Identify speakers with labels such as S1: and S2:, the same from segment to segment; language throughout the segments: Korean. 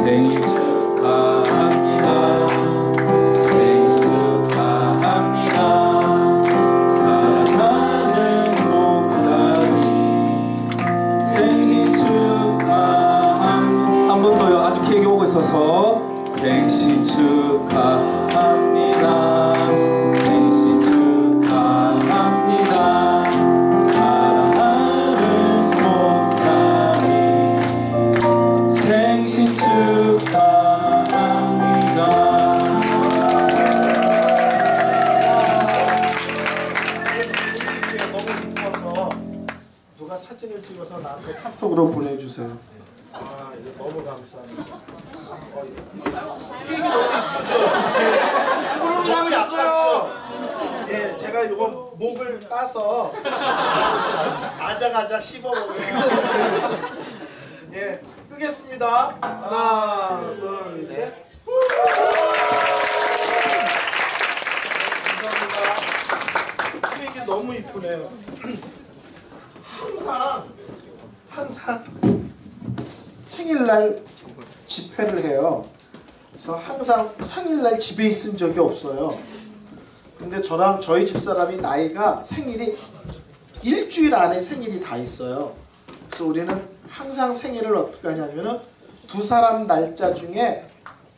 S1: 생일 축하합니다. 생일 축하합니다. 사랑하는 목사님 생신 축하합니다. 한 번 더요. 아직 케이크 오고 있어서 생신 축하합니다. 생신 축하합니다. 사랑하는 목사님 생신 축하합니다.
S2: 너무 이뻐서 누가 사진을 찍어서 나한테 카톡으로 보내주세요. 아, 이거 너무 감사합니다. 케이크 너무 이쁘죠? 너무 약하죠? 예, 제가 이거 목을 따서 아작아작 씹어보게요. 예, 끄겠습니다. 하나, 둘, 셋. 감사합니다. 케이크 너무 이쁘네요. 항상 생일날 집회를 해요. 그래서 항상 생일날 집에 있은 적이 없어요. 근데 저랑 저희 집사람이 나이가 생일이 일주일 안에 생일이 다 있어요. 그래서 우리는 항상 생일을 어떻게 하냐면은 두 사람 날짜 중에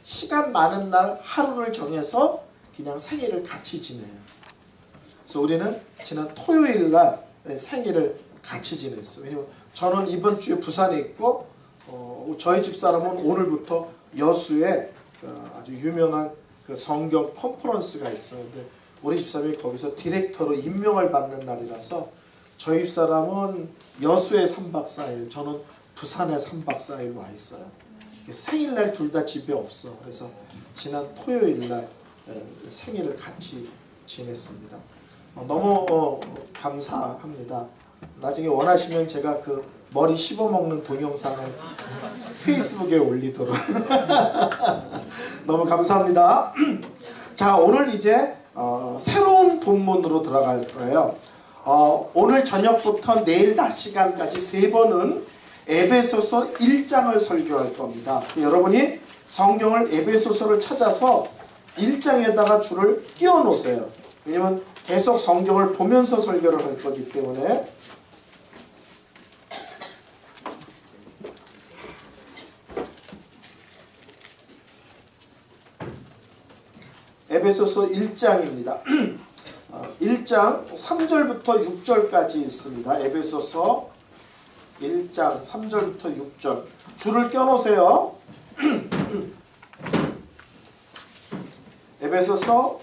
S2: 시간 많은 날 하루를 정해서 그냥 생일을 같이 지내요. 그래서 우리는 지난 토요일 날 생일을 같이 지냈어요. 왜냐면 저는 이번 주에 부산에 있고 저희 집사람은 오늘부터 여수에 아주 유명한 그 성경 컨퍼런스가 있어요. 근데 우리 집사람이 거기서 디렉터로 임명을 받는 날이라서 저희 집사람은 여수에 3박 4일, 저는 부산에 3박 4일 와 있어요. 생일날 둘 다 집에 없어. 그래서 지난 토요일날 생일을 같이 지냈습니다. 너무 감사합니다. 나중에 원하시면 제가 그 머리 씹어먹는 동영상을 페이스북에 올리도록 너무 감사합니다. 자, 오늘 이제 새로운 본문으로 들어갈 거예요. 오늘 저녁부터 내일 낮 시간까지 3번은 에베소서 1장을 설교할 겁니다. 여러분이 성경을 에베소서를 찾아서 1장에다가 줄을 끼워 놓으세요. 왜냐면 계속 성경을 보면서 설교를 할 거기 때문에. 에베소서 1장입니다. 1장 3절부터 6절까지 있습니다. 에베소서 1장 3절부터 6절 줄을 껴놓으세요. 에베소서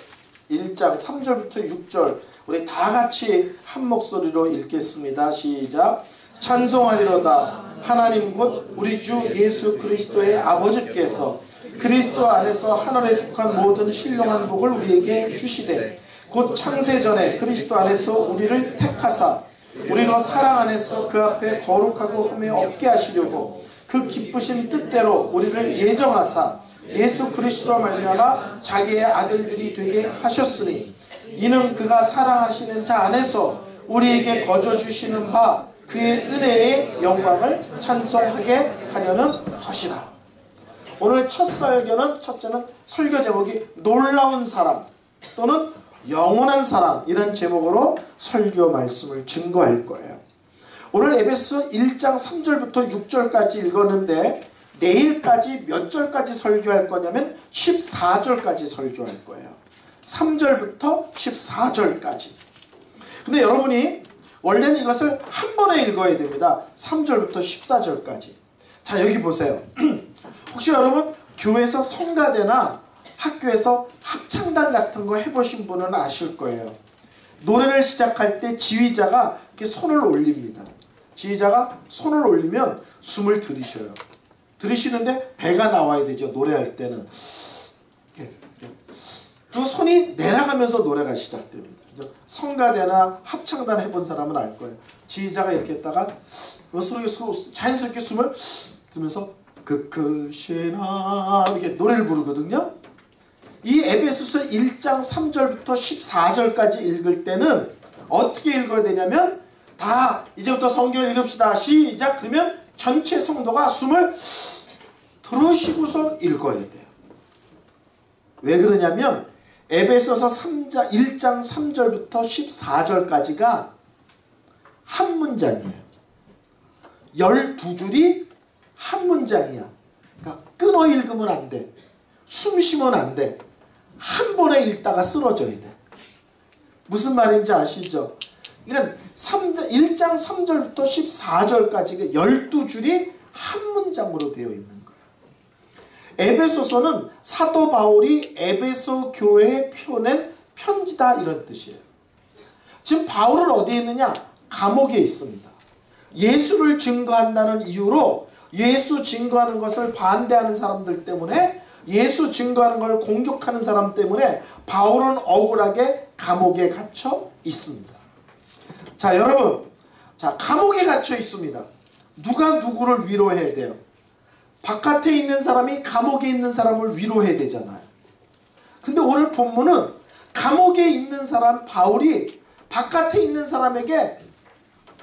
S2: 1장 3절부터 6절 우리 다 같이 한 목소리로 읽겠습니다. 시작. 찬송하리로다. 하나님 곧 우리 주 예수 그리스도의 아버지께서 그리스도 안에서 하늘에 속한 모든 신령한 복을 우리에게 주시되 곧 창세전에 그리스도 안에서 우리를 택하사 우리로 사랑 안에서 그 앞에 거룩하고 흠이 없게 하시려고 그 기쁘신 뜻대로 우리를 예정하사 예수 그리스도로 말미암아 자기의 아들들이 되게 하셨으니 이는 그가 사랑하시는 자 안에서 우리에게 거저 주시는 바 그의 은혜의 영광을 찬송하게 하려는 것이라. 오늘 첫 설교는 첫째는 설교 제목이 놀라운 사랑 또는 영원한 사랑 이런 제목으로 설교 말씀을 증거할 거예요. 오늘 에베소 1장 3절부터 6절까지 읽었는데 내일까지 몇 절까지 설교할 거냐면 14절까지 설교할 거예요. 3절부터 14절까지. 근데 여러분이 원래는 이것을 한 번에 읽어야 됩니다. 3절부터 14절까지. 자, 여기 보세요. 혹시 여러분 교회에서 성가대나 학교에서 합창단 같은 거 해보신 분은 아실 거예요. 노래를 시작할 때 지휘자가 이렇게 손을 올립니다. 지휘자가 손을 올리면 숨을 들이쉬어요. 들이쉬는데 배가 나와야 되죠. 노래할 때는. 그리고 손이 내려가면서 노래가 시작됩니다. 성가대나 합창단 해본 사람은 알 거예요. 지휘자가 이렇게 했다가 자연스럽게 숨을 들면서 그크시나 이렇게 노래를 부르거든요. 이 에베소서 1장 3절부터 14절까지 읽을 때는 어떻게 읽어야 되냐면 다 이제부터 성경을 읽읍시다. 시작. 그러면 전체 성도가 숨을 들으시고서 읽어야 돼요. 왜 그러냐면 에베소서 1장 3절부터 14절까지가 한 문장이에요. 12줄이 한 문장이야. 그러니까 끊어 읽으면 안 돼. 숨 쉬면 안 돼. 한 번에 읽다가 쓰러져야 돼. 무슨 말인지 아시죠? 그러니까 1장 3절부터 14절까지 12줄이 한 문장으로 되어 있는 거예요. 에베소서는 사도 바울이 에베소 교회에 펴낸 편지다 이런 뜻이에요. 지금 바울은 어디에 있느냐? 감옥에 있습니다. 예수를 증거한다는 이유로 예수 증거하는 것을 반대하는 사람들 때문에, 예수 증거하는 걸 공격하는 사람 때문에 바울은 억울하게 감옥에 갇혀 있습니다. 자, 여러분, 자, 감옥에 갇혀 있습니다. 누가 누구를 위로해야 돼요? 바깥에 있는 사람이 감옥에 있는 사람을 위로해야 되잖아요. 근데 오늘 본문은 감옥에 있는 사람 바울이 바깥에 있는 사람에게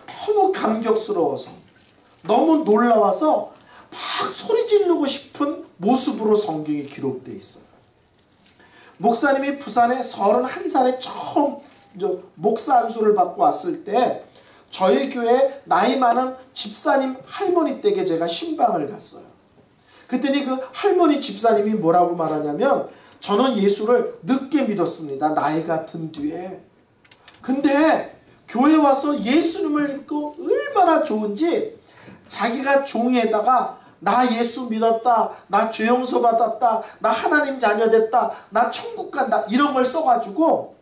S2: 너무 감격스러워서, 너무 놀라워서 막 소리 지르고 싶은 모습으로 성경이 기록되어 있어요. 목사님이 부산에 31살에 처음 목사 안수를 받고 왔을 때 저희 교회 나이 많은 집사님 할머니 댁에 제가 신방을 갔어요. 그랬더니 그 할머니 집사님이 뭐라고 말하냐면, 저는 예수를 늦게 믿었습니다. 나이가 든 뒤에. 근데 교회 와서 예수님을 믿고 얼마나 좋은지 자기가 종이에다가 나 예수 믿었다, 나 죄 용서 받았다, 나 하나님 자녀 됐다, 나 천국 간다 이런 걸 써가지고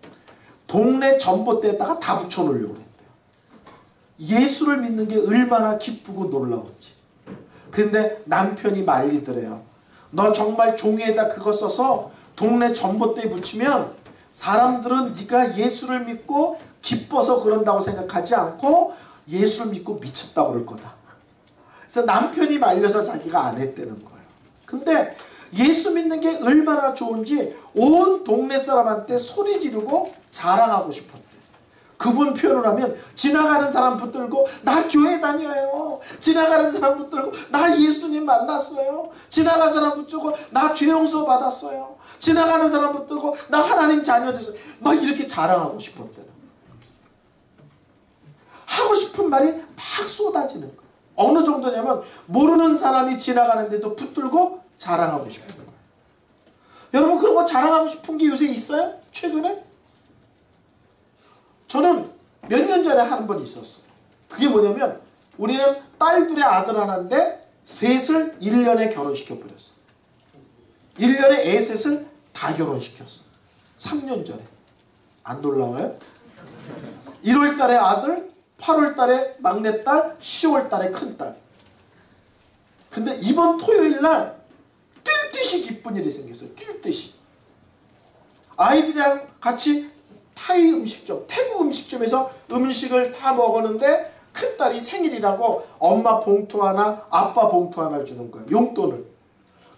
S2: 동네 전봇대에다가 다 붙여놓으려고 그랬대요. 예수를 믿는 게 얼마나 기쁘고 놀라운지. 근데 남편이 말리더래요. 너 정말 종이에다 그거 써서 동네 전봇대에 붙이면 사람들은 네가 예수를 믿고 기뻐서 그런다고 생각하지 않고 예수를 믿고 미쳤다고 그럴 거다. 그래서 남편이 말려서 자기가 안 했다는 거예요. 근데 예수 믿는 게 얼마나 좋은지 온 동네 사람한테 소리 지르고 자랑하고 싶었대요. 그분 표현을 하면 지나가는 사람 붙들고 나 교회 다녀요. 지나가는 사람 붙들고 나 예수님 만났어요. 지나가는 사람 붙들고 나 죄 용서 받았어요. 지나가는 사람 붙들고 나 하나님 자녀 됐어요. 막 이렇게 자랑하고 싶었대요. 하고 싶은 말이 막 쏟아지는 거예요. 어느 정도냐면 모르는 사람이 지나가는데도 붙들고 자랑하고 싶은 거예요. 여러분, 그런 거 자랑하고 싶은 게 요새 있어요? 최근에? 저는 몇 년 전에 한 번 있었어요. 그게 뭐냐면 우리는 딸 둘의 아들 하나인데 셋을 1년에 결혼시켜버렸어요. 1년에 애 셋을 다 결혼시켰어요. 3년 전에. 안 놀라워요? 1월달에 아들, 8월달에 막내딸, 10월달에 큰딸. 근데 이번 토요일날 뛸 듯이 기쁜 일이 생겼어요. 뛸 듯이. 아이들이랑 같이 타이 음식점, 태국 음식점에서 음식을 다 먹었는데 큰딸이 생일이라고 엄마 봉투 하나, 아빠 봉투 하나를 주는 거예요. 용돈을.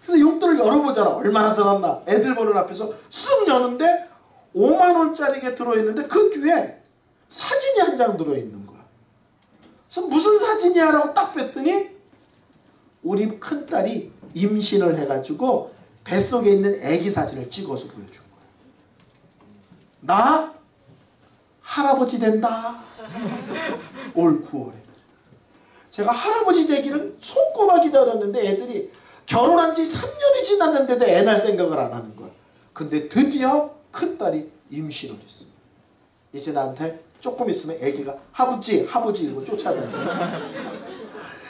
S2: 그래서 용돈을 열어보잖아. 얼마나 들었나. 애들 보는 앞에서 쑥 여는데 5만원짜리가 들어있는데 그 뒤에 사진이 한 장 들어있는 거야. 그래서 무슨 사진이야 라고 딱 뺐더니 우리 큰딸이 임신을 해가지고 뱃속에 있는 아기 사진을 찍어서 보여준 거야. 나 할아버지 된다. 올 9월에. 제가 할아버지 되기를 손꼽아 기다렸는데 애들이 결혼한 지 3년이 지났는데도 애 낳을 생각을 안 하는 거야. 근데 드디어 큰딸이 임신을 했어. 이제 나한테 조금 있으면 애기가 하부지 하부지 이러고 쫓아다녀.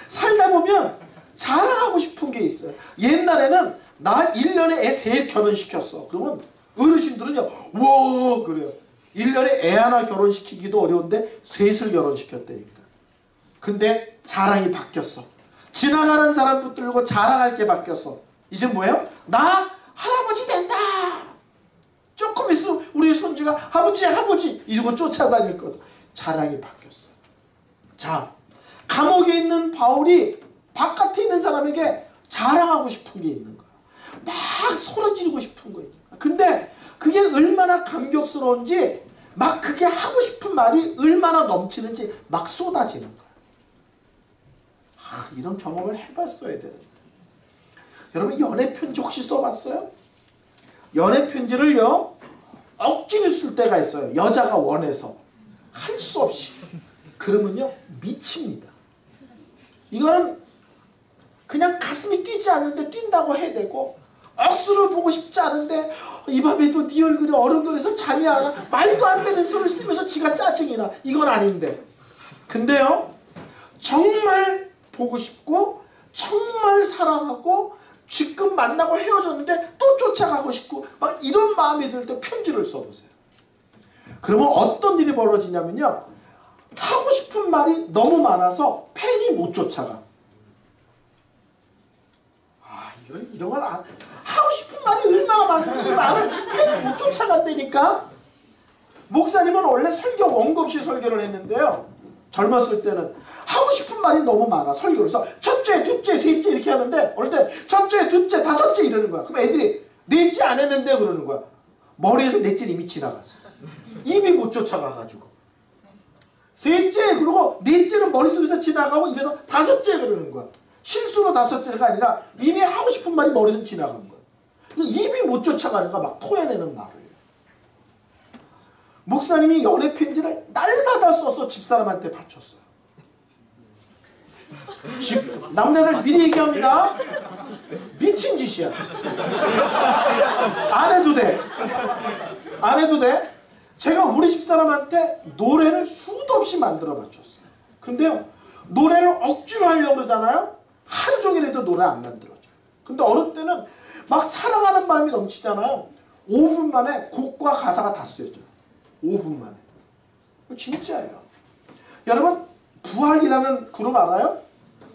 S2: 살다 보면 자랑하고 싶은 게 있어요. 옛날에는 나 1년에 애 셋 결혼시켰어. 그러면 어르신들은요, 와 그래요. 1년에 애 하나 결혼시키기도 어려운데 셋을 결혼시켰다니까. 근데 자랑이 바뀌었어. 지나가는 사람 붙들고 자랑할 게 바뀌었어. 이제 뭐예요? 나 할아버지 된다. 조금 있으면 우리 손주가 아버지 아버지 이러고 쫓아다닐 거다. 자랑이 바뀌었어요. 자, 감옥에 있는 바울이 바깥에 있는 사람에게 자랑하고 싶은 게 있는 거야. 막 소리 지르고 싶은 거예요. 근데 그게 얼마나 감격스러운지, 막 그게 하고 싶은 말이 얼마나 넘치는지 막 쏟아지는 거야. 이런 경험을 해봤어야 되는데. 여러분 연애 편지 혹시 써봤어요? 연애 편지를요 억지로 쓸 때가 있어요. 여자가 원해서 할 수 없이. 그러면요 미칩니다. 이거는 그냥 가슴이 뛰지 않는데 뛴다고 해야 되고, 억수로 보고 싶지 않은데 이 밤에도 네 얼굴이 어른들에서 잠이 안 와, 말도 안 되는 소리를 쓰면서 지가 짜증이 나. 이건 아닌데. 근데요 정말 보고 싶고 정말 사랑하고 지금 만나고 헤어졌는데 또 쫓아가고 싶고 막 이런 마음이 들 때 편지를 써보세요. 그러면 어떤 일이 벌어지냐면요, 하고 싶은 말이 너무 많아서 팬이 못 쫓아가. 이런 걸 하고 싶은 말이 얼마나 많은지 이 말을 팬이 못 쫓아간다니까. 목사님은 원래 설교 원고 없이 설교를 했는데요, 젊었을 때는 하고 싶은 말이 너무 많아. 설교를 해서 첫째, 둘째, 셋째 이렇게 하는데 어릴 때 첫째, 둘째, 다섯째 이러는 거야. 그럼 애들이 넷째 안 했는데 그러는 거야. 머리에서 넷째는 이미 지나갔어. 입이 못 쫓아가가지고. 셋째 그러고 넷째는 머릿속에서 지나가고 입에서 다섯째 그러는 거야. 실수로 다섯째가 아니라 이미 하고 싶은 말이 머리에서 지나간 거야. 입이 못 쫓아가는 거야. 막 토해내는 말을. 목사님이 연애 편지를 날마다 써서 집사람한테 바쳤어요. 남자들 미리 얘기합니다. 미친 짓이야. 안 해도 돼. 안 해도 돼. 제가 우리 집사람한테 노래를 수도 없이 만들어 바쳤어요. 근데요 노래를 억지로 하려고 그러잖아요. 하루 종일 해도 노래 안 만들어져요. 근데 어느 때는 막 사랑하는 마음이 넘치잖아요. 5분 만에 곡과 가사가 다 쓰여져요. 5분 만에. 진짜예요. 여러분 부활이라는 그룹 알아요?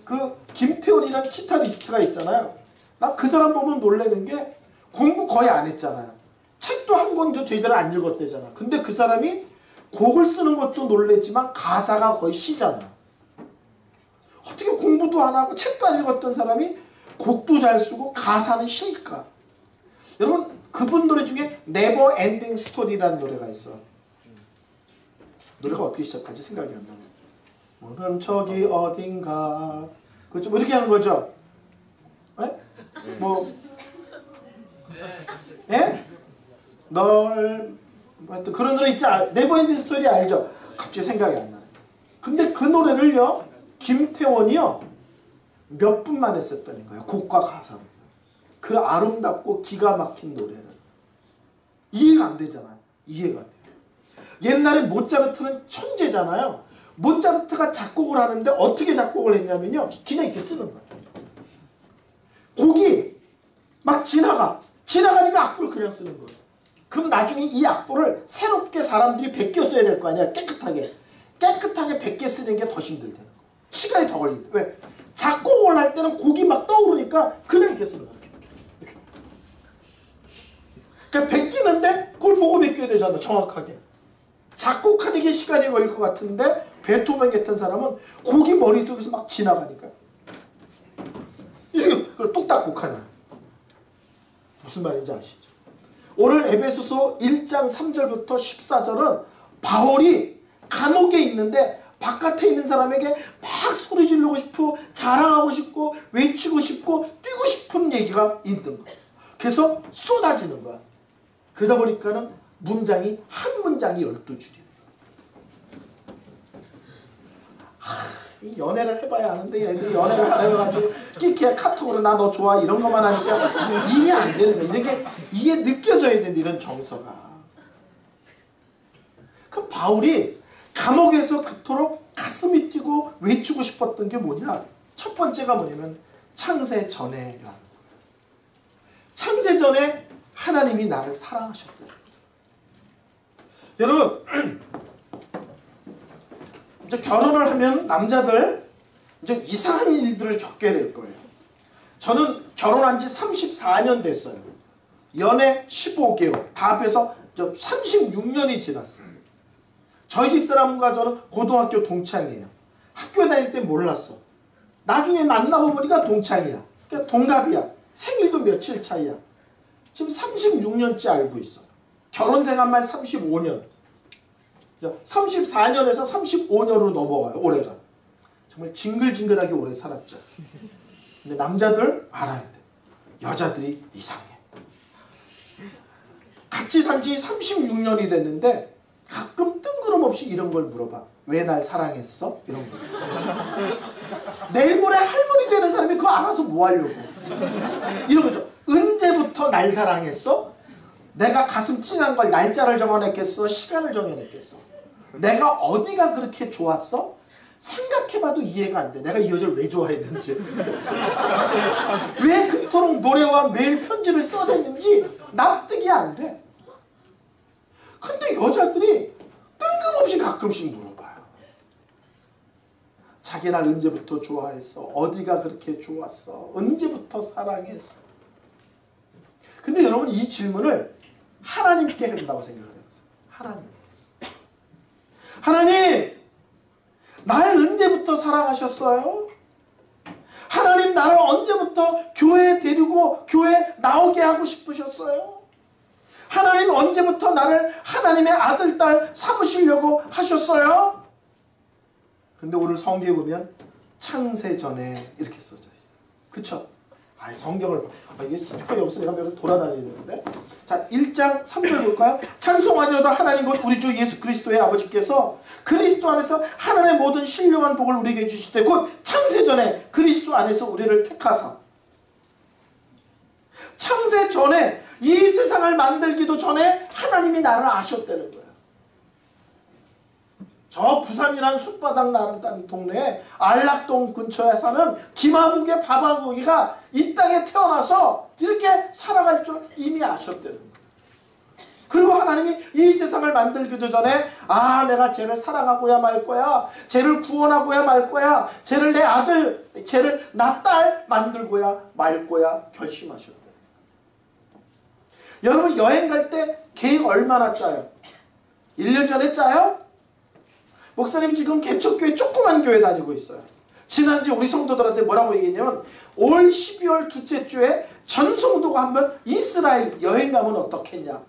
S2: 그 김태훈이라는 기타리스트가 있잖아요. 나 그 사람 보면 놀라는 게 공부 거의 안 했잖아요. 책도 한 권도 제대로 안 읽었대잖아. 근데 그 사람이 곡을 쓰는 것도 놀랬지만 가사가 거의 시잖아. 어떻게 공부도 안 하고 책도 안 읽었던 사람이 곡도 잘 쓰고 가사는 실까? 여러분 그분 노래 중에 Never Ending Story라는 노래가 있어. 노래가 어떻게 시작하지 생각이 안 나네. 너는 저기 어딘가 그죠? 뭐 이렇게 하는 거죠? 에? 뭐 예? 널 하여튼 그런 노래 있지? 네버엔딩 스토리 알죠? 갑자기 생각이 안 나네. 근데 그 노래를요 김태원이요 몇 분 만에 썼다는 거예요. 곡과 가사를. 그 아름답고 기가 막힌 노래를. 이해가 안 되잖아요. 이해가 안 돼요. 옛날에 모차르트는 천재잖아요. 모차르트가 작곡을 하는데 어떻게 작곡을 했냐면요 그냥 이렇게 쓰는 거예요. 곡이 막 지나가니까 악보를 그냥 쓰는 거예요. 그럼 나중에 이 악보를 새롭게 사람들이 베껴 써야 될 거 아니야. 깨끗하게 베껴 쓰는 게 더 힘들대요. 시간이 더 걸린대. 왜? 작곡을 할 때는 곡이 막 떠오르니까 그냥 이렇게 쓰는 거예요. 이렇게. 그러니까 베끼는데 그걸 보고 베껴야 되잖아. 정확하게. 작곡하는 게 시간이 걸릴 것 같은데 베토벤 같은 사람은 곡이 머릿속에서 막 지나가니까 이렇게 뚝딱 곡하냐. 무슨 말인지 아시죠? 오늘 에베소서 1장 3절부터 14절은 바울이 감옥에 있는데 바깥에 있는 사람에게 막 소리 지르고 싶고 자랑하고 싶고 외치고 싶고 뛰고 싶은 얘기가 있는 거야. 그래서 쏟아지는 거야. 그러다 보니까는 문장이 한 문장이 12줄이에요. 연애를 해봐야 하는데 애들이 연애를 안 해가지고 끼키야 카톡으로 나 너 좋아 이런 것만 하니까 일이 안 되는 거야. 이게 느껴져야 되는데 이런 정서가. 그럼 바울이 감옥에서 그토록 가슴이 뛰고 외치고 싶었던 게 뭐냐? 첫 번째가 뭐냐면 창세 전에라는 거예요. 창세 전에 하나님이 나를 사랑하셨다. 여러분 이제 결혼을 하면 남자들 이제 이상한 일들을 겪게 될 거예요. 저는 결혼한 지 34년 됐어요. 연애 15개월 다 합해서 36년이 지났어요. 저희 집사람과 저는 고등학교 동창이에요. 학교 다닐 때 몰랐어. 나중에 만나고 보니까 동창이야. 그러니까 동갑이야. 생일도 며칠 차이야. 지금 36년째 알고 있어요. 결혼 생활만 35년. 34년에서 35년으로 넘어가요. 올해가. 정말 징글징글하게 오래 살았죠. 근데 남자들 알아야 돼. 여자들이 이상해. 같이 산 지 36년이 됐는데 가끔 뜬금없이 이런 걸 물어봐. 왜 날 사랑했어? 이런 거. 내일 모레 할머니 되는 사람이 그거 알아서 뭐 하려고. 이런 거죠. 언제부터 날 사랑했어? 내가 가슴 찡한 걸 날짜를 정해냈겠어? 시간을 정해냈겠어? 내가 어디가 그렇게 좋았어? 생각해봐도 이해가 안 돼. 내가 이 여자를 왜 좋아했는지. 왜 그토록 노래와 매일 편지를 써댔는지 납득이 안 돼. 근데 여자들이 뜬금없이 가끔씩 물어봐요. 자기 날 언제부터 좋아했어? 어디가 그렇게 좋았어? 언제부터 사랑했어? 근데 여러분 이 질문을 하나님께 한다고 생각을 해보세요. 하나님, 날 언제부터 사랑하셨어요? 하나님 나를 언제부터 교회에 데리고 교회에 나오게 하고 싶으셨어요? 하나님 언제부터 나를 하나님의 아들, 딸 삼으시려고 하셨어요? 근데 오늘 성경에 보면 창세전에 이렇게 써져 있어요. 그쵸? 성경을 이게 스피커 여기서 내가 몇 돌아다니는데. 자, 1장 3절 볼까요? 찬송하리로다 하나님 곧 우리 주 예수 그리스도의 아버지께서 그리스도 안에서 하나님의 모든 신령한 복을 우리에게 주시되 곧 창세전에 그리스도 안에서 우리를 택하사. 창세전에 이 세상을 만들기도 전에 하나님이 나를 아셨다는 거예요. 저 부산이라는 숲바닥 나는 동네에 안락동 근처에 사는 김아국의 바바국이가 이 땅에 태어나서 이렇게 살아갈 줄 이미 아셨다는 거예요. 그리고 하나님이 이 세상을 만들기도 전에 내가 쟤를 사랑하고야 말 거야. 쟤를 구원하고야 말 거야. 쟤를 내 아들, 쟤를 나 딸 만들고야 말 거야 결심하셨다. 여러분 여행 갈 때 계획 얼마나 짜요? 1년 전에 짜요? 목사님 지금 개척교회 조그만 교회 다니고 있어요. 지난주에 우리 성도들한테 뭐라고 얘기했냐면 올 12월 둘째 주에 전 성도가 한번 이스라엘 여행 가면 어떻겠냐.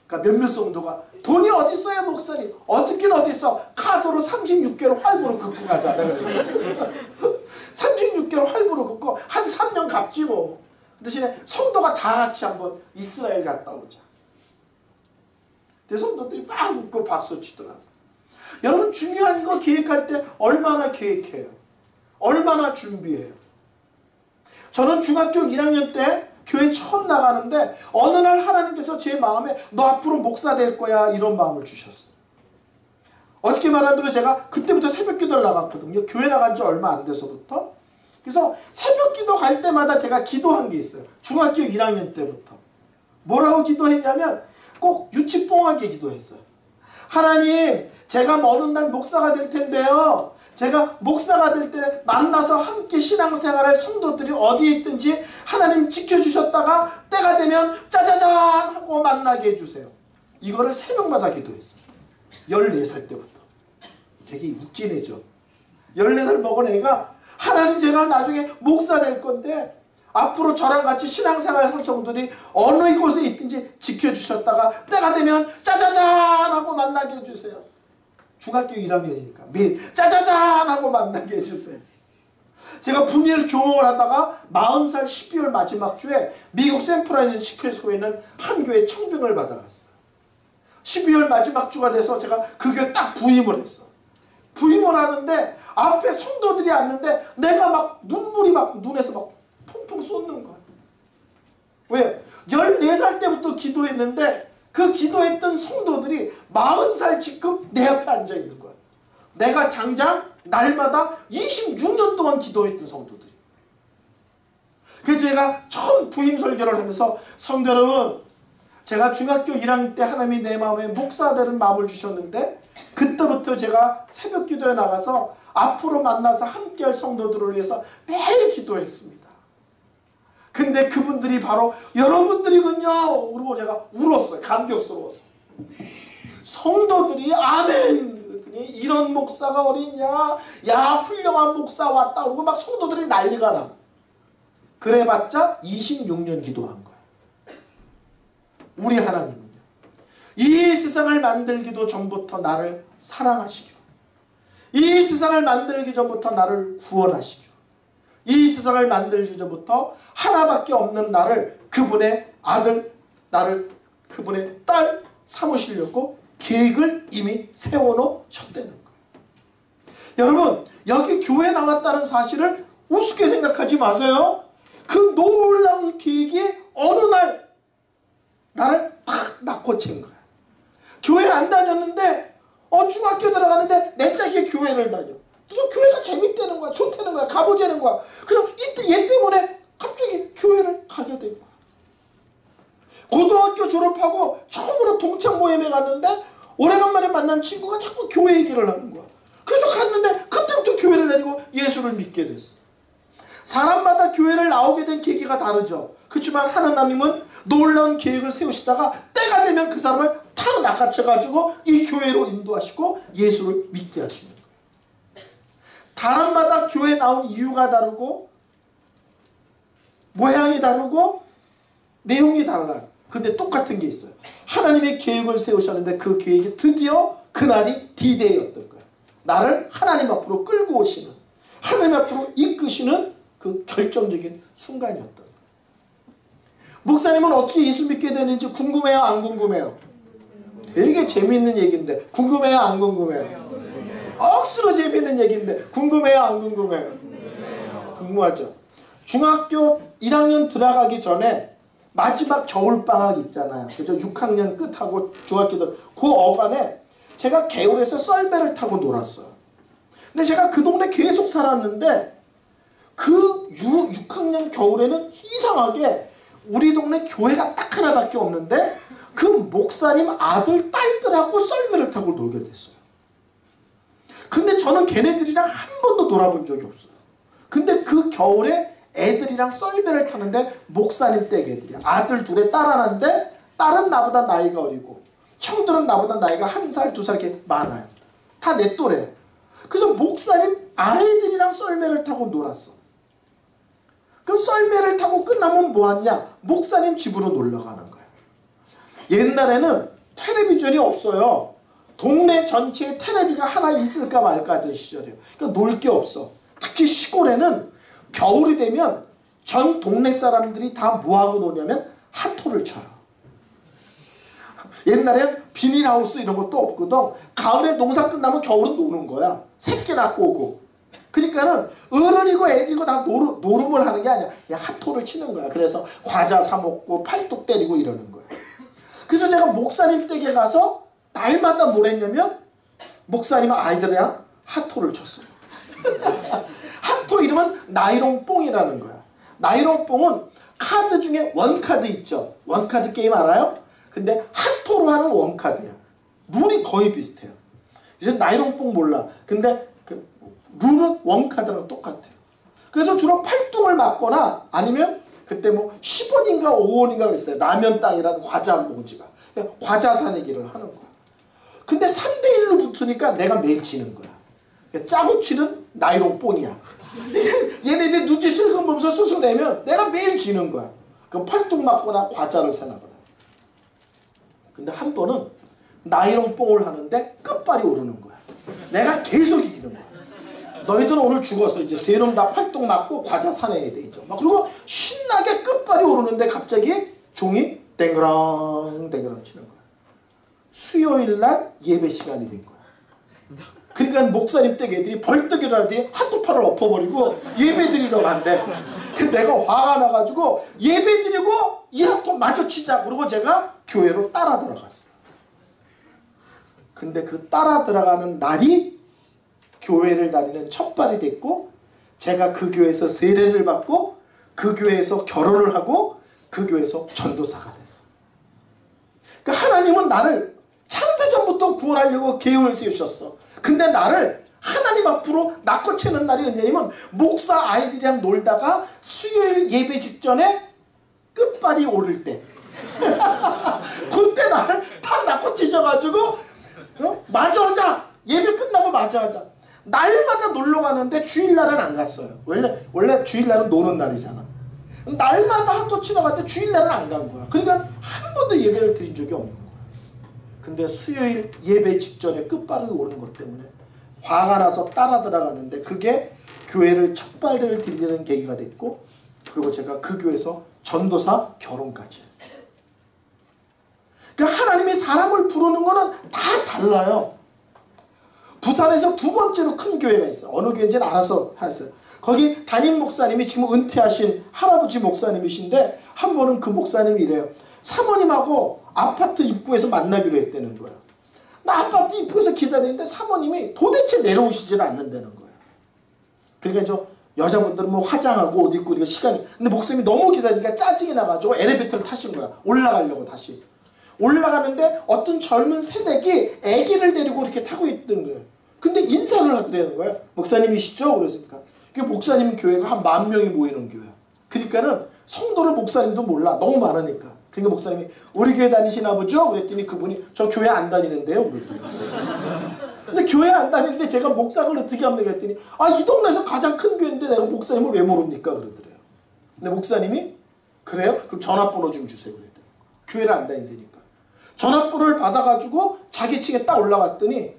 S2: 그러니까 몇몇 성도가 돈이 어디 있어요 목사님? 어떻긴 어디 있어? 카드로 36개월 할부로 긋고 가자. 내가 그랬어요. 36개월 할부로 긋고 한 3년 갚지 뭐. 대신에 성도가 다 같이 한번 이스라엘 갔다 오자. 내 성도들이 막 웃고 박수 치더라고요. 여러분 중요한 거 계획할 때 얼마나 계획해요? 얼마나 준비해요? 저는 중학교 1학년 때 교회 처음 나가는데 어느 날 하나님께서 제 마음에 너 앞으로 목사 될 거야 이런 마음을 주셨어요. 어저께 말한 대로 제가 그때부터 새벽기도를 나갔거든요. 교회 나간 지 얼마 안 돼서부터. 그래서 새벽기도 갈 때마다 제가 기도한 게 있어요. 중학교 1학년 때부터. 뭐라고 기도했냐면 꼭 유치뽕하게 기도했어요. 하나님 제가 어느 날 목사가 될 텐데요. 제가 목사가 될 때 만나서 함께 신앙생활할 성도들이 어디에 있든지 하나님 지켜주셨다가 때가 되면 짜자잔 하고 만나게 해주세요. 이거를 새벽마다 기도했어요. 14살 때부터. 되게 웃긴 애죠. 14살 먹은 애가 하나님 제가 나중에 목사 될 건데 앞으로 저랑 같이 신앙생활 할 성도들이 어느 곳에 있든지 지켜주셨다가 때가 되면 짜자잔 하고 만나게 해주세요. 중학교 1학년이니까 매일 짜자잔 하고 만나게 해주세요. 제가 분일 교목을 하다가 40살 12월 마지막 주에 미국 샌프란시스코 시카고에 있는 한 교회 청빙을 받아갔어요. 12월 마지막 주가 돼서 제가 그 교회 딱 부임을 했어. 부임을 하는데 앞에 성도들이 앉는데 내가 막 눈물이 막 눈에서 막 퐁퐁 쏟는 거야. 왜? 14살 때부터 기도했는데 그 기도했던 성도들이 40살 지금 내 앞에 앉아있는 거야. 내가 장장 날마다 26년 동안 기도했던 성도들이. 그래서 제가 처음 부임 설교를 하면서 성도 여러분 제가 중학교 1학년 때 하나님이 내 마음에 목사 되는 마음을 주셨는데 그때부터 제가 새벽 기도에 나가서 앞으로 만나서 함께할 성도들을 위해서 매일 기도했습니다. 근데 그분들이 바로 여러분들이군요. 그리고 제가 울었어요. 감격스러웠어요. 성도들이 아멘 그랬더니 이런 목사가 어딨냐. 야 훌륭한 목사 왔다. 그러고 막 성도들이 난리가 나. 그래봤자 26년 기도한 거예요. 우리 하나님은요. 이 세상을 만들기도 전부터 나를 사랑하시기로 이 세상을 만들기 전부터 나를 구원하시기로 이 세상을 만들기 전부터 하나밖에 없는 나를 그분의 아들, 나를 그분의 딸 삼으시려고 계획을 이미 세워놓으셨다는 거예요. 여러분, 여기 교회 나왔다는 사실을 우습게 생각하지 마세요. 그 놀라운 계획이 어느 날 나를 탁 낳고 챈 거야. 교회 안 다녔는데 중학교 들어가는데 내 짝이 교회를 다녀. 그래서 교회가 재밌다는 거야. 좋다는 거야. 가보자는 거야. 그래서 얘 때문에 갑자기 교회를 가게 된 거야. 고등학교 졸업하고 처음으로 동창 모임에 갔는데 오래간만에 만난 친구가 자꾸 교회 얘기를 하는 거야. 그래서 갔는데 그때부터 교회를 다니고 예수를 믿게 됐어. 사람마다 교회를 나오게 된 계기가 다르죠. 그렇지만 하나님은 놀라운 계획을 세우시다가 때가 되면 그 사람을 탁 낚아채가지고 이 교회로 인도하시고 예수를 믿게 하시는 거예요. 사람마다 교회 나온 이유가 다르고 모양이 다르고 내용이 달라요. 근데 똑같은 게 있어요. 하나님의 계획을 세우셨는데 그 계획이 드디어 그날이 D-Day였던 거예요. 나를 하나님 앞으로 끌고 오시는, 하나님 앞으로 이끄시는 그 결정적인 순간이었던 거예요. 목사님은 어떻게 예수 믿게 되는지 궁금해요? 안 궁금해요? 되게 재미있는 얘기인데 궁금해요? 안 궁금해요? 억수로 재미있는 얘기인데 궁금해요? 안 궁금해요? 궁금하죠? 중학교 1학년 들어가기 전에 마지막 겨울방학 있잖아요. 그죠? 6학년 끝하고 중학교들 그 어간에 제가 개울에서 썰매를 타고 놀았어요. 근데 제가 그 동네 계속 살았는데 그 6학년 겨울에는 이상하게 우리 동네 교회가 딱 하나밖에 없는데 그 목사님 아들 딸들하고 썰매를 타고 놀게 됐어요. 근데 저는 걔네들이랑 한 번도 놀아본 적이 없어요. 근데 그 겨울에 애들이랑 썰매를 타는데 목사님 댁 애들이야. 아들 둘에 딸 하나인데 딸은 나보다 나이가 어리고 형들은 나보다 나이가 1살, 2살 이렇게 많아요. 다 내 또래. 그래서 목사님 아이들이랑 썰매를 타고 놀았어. 그럼 썰매를 타고 끝나면 뭐하냐? 목사님 집으로 놀러 가는 거예요. 옛날에는 텔레비전이 없어요. 동네 전체에 텔레비가 하나 있을까 말까 하던 시절이에요. 그러니까 놀 게 없어. 특히 시골에는 겨울이 되면 전 동네 사람들이 다 뭐하고 노냐면 핫토를 쳐요. 옛날엔 비닐하우스 이런 것도 없거든. 가을에 농사 끝나면 겨울은 노는 거야. 새끼 낳고 오고. 그러니까는 어른이고 애들이고 다 노름을 하는 게 아니야. 그냥 핫토를 치는 거야. 그래서 과자 사 먹고 팔뚝 때리고 이러는 거야. 그래서 제가 목사님 댁에 가서 날마다 뭘 했냐면 목사님 아이들이랑 핫토를 쳤어요. 핫토 이름은 나이롱 뽕이라는 거야. 나이롱 뽕은 카드 중에 원카드 있죠. 원카드 게임 알아요? 근데 핫토로 하는 원카드야. 룰이 거의 비슷해요. 이제 나이롱 뽕 몰라. 근데 그 룰은 원카드랑 똑같아요. 그래서 주로 팔뚝을 맞거나 아니면 그때 뭐 10원인가 5원인가 그랬어요. 라면 땅이라는 과자 한 봉지가. 과자 사내기를 하는 거야. 근데 3대1로 붙으니까 내가 매일 지는 거야. 짜고 치는 나이롱 뽕이야. 얘네들 눈치 슬금 보면서 수수 내면 내가 매일 지는 거야. 그럼 팔뚝 맞거나 과자를 사나거나. 근데 한 번은 나이롱 뽕을 하는데 끝발이 오르는 거야. 내가 계속 이기는 거야. 너희들은 오늘 죽었어. 이제 세 놈 다 팔뚝 맞고 과자 사내야 되죠. 막 그리고 신나게 끝발이 오르는데 갑자기 종이 땡그랑 땡그랑 치는 거야. 수요일날 예배 시간이 된 거야. 그러니까 목사님 댁 애들이 벌떡 일어나더니 핫도파를 엎어버리고 예배 드리러 간대. 그 내가 화가 나가지고 예배 드리고 이 핫도 마주치자. 그러고 제가 교회로 따라 들어갔어요. 근데 그 따라 들어가는 날이 교회를 다니는 첫 발이 됐고 제가 그 교회에서 세례를 받고 그 교회에서 결혼을 하고 그 교회에서 전도사가 됐어. 그러니까 하나님은 나를 창세전부터 구원하려고 계획을 세우셨어. 근데 나를 하나님 앞으로 낚아채는 날이 언제냐면 목사 아이들이랑 놀다가 수요일 예배 직전에 끝발이 오를 때 그때 나를 다 낚아채셔가지고 마주하자. 예배 끝나고 마주하자. 날마다 놀러 가는데 주일날은 안 갔어요. 원래 주일날은 노는 날이잖아. 날마다 핫도 치러 갔는데 주일날은 안 간 거야. 그러니까 한 번도 예배를 드린 적이 없는 거야. 근데 수요일 예배 직전에 끝발이 오는 것 때문에 화가 나서 따라 들어가는데 그게 교회를 첫 발을 디디는 계기가 됐고, 그리고 제가 그 교회에서 전도사 결혼까지 했어요. 그러니까 하나님이 사람을 부르는 거는 다 달라요. 부산에서 두 번째로 큰 교회가 있어요. 어느 교회인지는 알아서 하세요. 거기 담임 목사님이 지금 은퇴하신 할아버지 목사님이신데, 한 번은 그 목사님이 이래요. 사모님하고 아파트 입구에서 만나기로 했다는 거예요. 나 아파트 입구에서 기다리는데 사모님이 도대체 내려오시질 않는다는 거예요. 그러니까 저 여자분들은 뭐 화장하고 옷 입고 이거 시간이, 근데 목사님이 너무 기다리니까 짜증이 나가지고 엘리베이터를 타신 거야. 올라가려고 다시. 올라가는데 어떤 젊은 새댁이 아기를 데리고 이렇게 타고 있던 거예요. 근데 인사를 하더라는 거예요. 목사님이시죠? 그랬으니까. 그 목사님 교회가 한 10,000명이 모이는 교회야. 그러니까는 성도를 목사님도 몰라. 너무 많으니까. 그러니까 목사님이 우리 교회 다니시나 보죠? 그랬더니 그분이 저 교회 안 다니는데요. 근데 교회 안 다니는데 제가 목사를 어떻게 합니까? 했더니 이 동네에서 가장 큰 교회인데 내가 목사님을 왜 모릅니까? 그러더래요. 근데 목사님이 그래요? 그럼 전화번호 좀 주세요. 그랬더니 교회를 안 다닌다니까. 전화번호를 받아가지고 자기 층에 딱 올라갔더니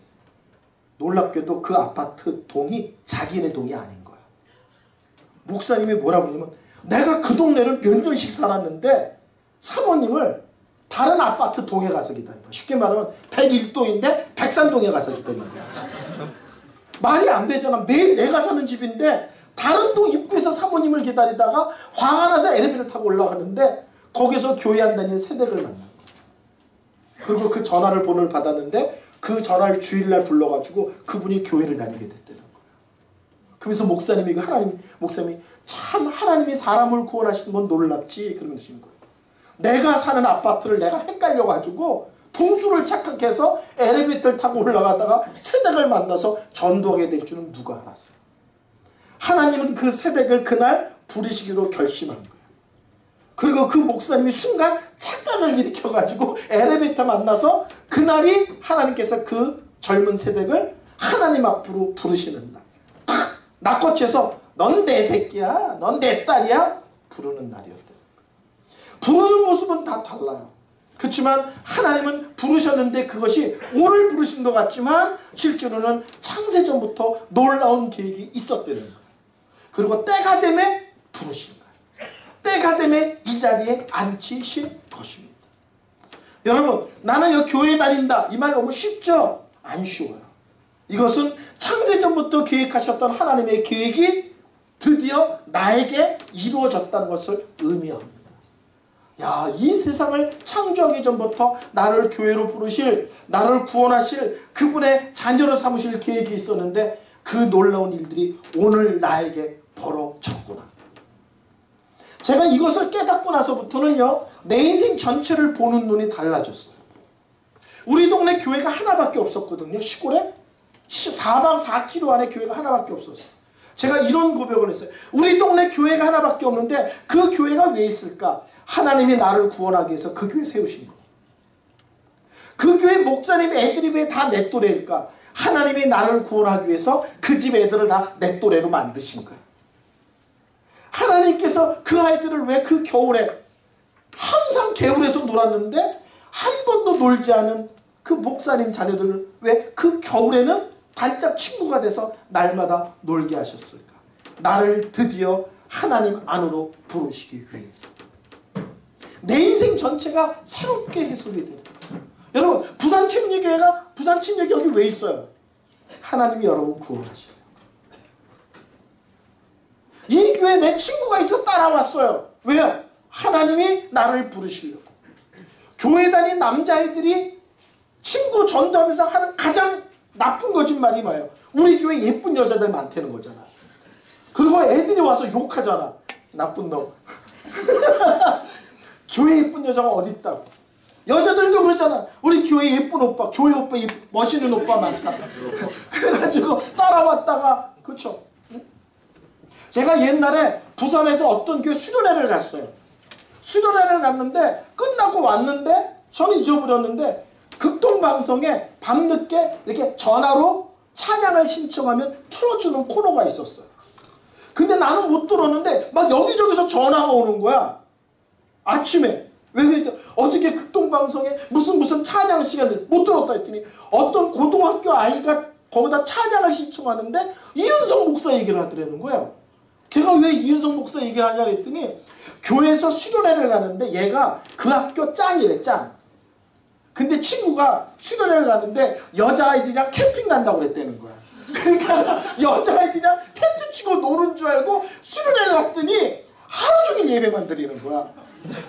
S2: 놀랍게도 그 아파트 동이 자기네 동이 아닌 거야. 목사님이 뭐라고 그러냐면 내가 그 동네를 몇 년씩 살았는데 사모님을 다른 아파트 동에 가서 기다린 거야. 쉽게 말하면 101동인데 103동에 가서 기다린 거야. 말이 안 되잖아. 매일 내가 사는 집인데 다른 동 입구에서 사모님을 기다리다가 화가 나서 엘리베이터 타고 올라가는데 거기서 교회 안 다니는 새댁을 만난 거야. 그리고 그 전화를 번호를 받았는데 그 전화를 주일날 불러가지고 그분이 교회를 다니게 됐다는 거예요. 그러면서 목사님이 목사님이 참 하나님이 사람을 구원하시는 건 놀랍지 그러신 거예요. 내가 사는 아파트를 내가 헷갈려가지고 동수를 착각해서 엘리베이터를 타고 올라가다가 새댁을 만나서 전도하게 될 줄은 누가 알았어요. 하나님은 그 새댁을 그날 부르시기로 결심한 거예요. 그리고 그 목사님이 순간 착각을 일으켜가지고 엘리베이터 만나서 그날이 하나님께서 그 젊은 새댁을 하나님 앞으로 부르시는 날. 탁! 낚어채서 넌 내 새끼야, 넌 내 딸이야 부르는 날이었대요. 부르는 모습은 다 달라요. 그렇지만 하나님은 부르셨는데 그것이 오늘 부르신 것 같지만 실제로는 창세전부터 놀라운 계획이 있었다는 거예요. 그리고 때가 되매 부르신 거예요. 때가 되매 이 자리에 앉히신 것입니다. 여러분, 나는 여기 교회 다닌다. 이 말 너무 쉽죠? 안 쉬워요. 이것은 창세전부터 계획하셨던 하나님의 계획이 드디어 나에게 이루어졌다는 것을 의미합니다. 야, 이 세상을 창조하기 전부터 나를 교회로 부르실, 나를 구원하실 그분의 자녀로 삼으실 계획이 있었는데 그 놀라운 일들이 오늘 나에게 벌어졌구나. 제가 이것을 깨닫고 나서부터는요, 내 인생 전체를 보는 눈이 달라졌어요. 우리 동네 교회가 하나밖에 없었거든요. 시골에 4방 4km 안에 교회가 하나밖에 없었어요. 제가 이런 고백을 했어요. 우리 동네 교회가 하나밖에 없는데 그 교회가 왜 있을까? 하나님이 나를 구원하기 위해서 그 교회 세우신 거예요. 그 교회 목사님 애들이 왜 다 내 또래일까? 하나님이 나를 구원하기 위해서 그 집 애들을 다 내 또래로 만드신 거예요. 하나님께서 그 아이들을 왜 그 겨울에 항상 개울에서 놀았는데 한 번도 놀지 않은 그 목사님 자녀들을 왜 그 겨울에는 단짝 친구가 돼서 날마다 놀게 하셨을까? 나를 드디어 하나님 안으로 부르시기 위해서. 내 인생 전체가 새롭게 해석이 되는 거예요. 여러분, 부산 침례교회가 부산 침례교 여기 왜 있어요? 하나님이 여러분 구원하시려고. 이 교회 내 친구가 있어 따라왔어요. 왜요? 하나님이 나를 부르시려고. 교회 다닌 남자애들이 친구 전도하면서 하는 가장 나쁜 거짓말이 뭐예요? 우리 교회 예쁜 여자들 많다는 거잖아. 그리고 애들이 와서 욕하잖아. 나쁜 놈. 교회 예쁜 여자가 어디 있다고. 여자들도 그러잖아. 우리 교회 예쁜 오빠, 교회 오빠 멋있는 오빠 많다. 그래가지고 따라왔다가, 그쵸? 제가 옛날에 부산에서 어떤 교회 수련회를 갔어요. 수련회를 갔는데 끝나고 왔는데 저는 잊어버렸는데 극동방송에 밤늦게 이렇게 전화로 찬양을 신청하면 틀어주는 코너가 있었어요. 근데 나는 못 들었는데 막 여기저기서 전화가 오는 거야. 아침에. 왜 그랬더니 어저께 극동방송에 무슨 찬양 시간들 못 들었다 했더니 어떤 고등학교 아이가 거기다 찬양을 신청하는데 이은성 목사 얘기를 하더라는 거예요. 걔가 왜 이은성 목사 얘기를 하냐 그랬더니 교회에서 수련회를 가는데 얘가 그 학교 짱이래, 짱. 근데 친구가 수련회를 가는데 여자아이들이랑 캠핑 간다고 그랬다는 거야. 그러니까 여자아이들이랑 텐트 치고 노는 줄 알고 수련회를 갔더니 하루 종일 예배만 드리는 거야.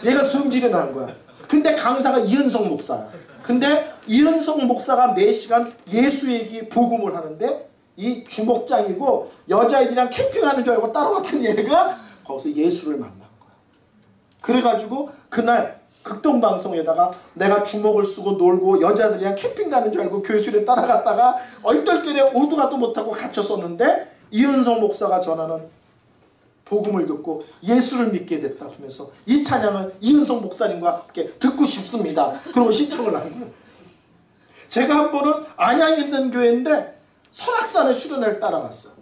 S2: 얘가 성질이 난 거야. 근데 강사가 이은성 목사야. 근데 이은성 목사가 매 시간 예수 얘기 복음을 하는데 이 주목장이고 여자애들이랑 캠핑하는 줄 알고 따라왔던 얘가 거기서 예수를 만난 거야. 그래가지고 그날 극동방송에다가 내가 주먹을 쓰고 놀고 여자들이랑 캠핑 가는 줄 알고 교수를 따라갔다가 얼떨결에 오도 가도 못하고 갇혔었는데 이은성 목사가 전하는 복음을 듣고 예수를 믿게 됐다 하면서 이 찬양을 이은성 목사님과 함께 듣고 싶습니다. 그러고 신청을 한 거예요. 제가 한 번은 안양에 있는 교회인데 설악산에 수련회를 따라갔어요.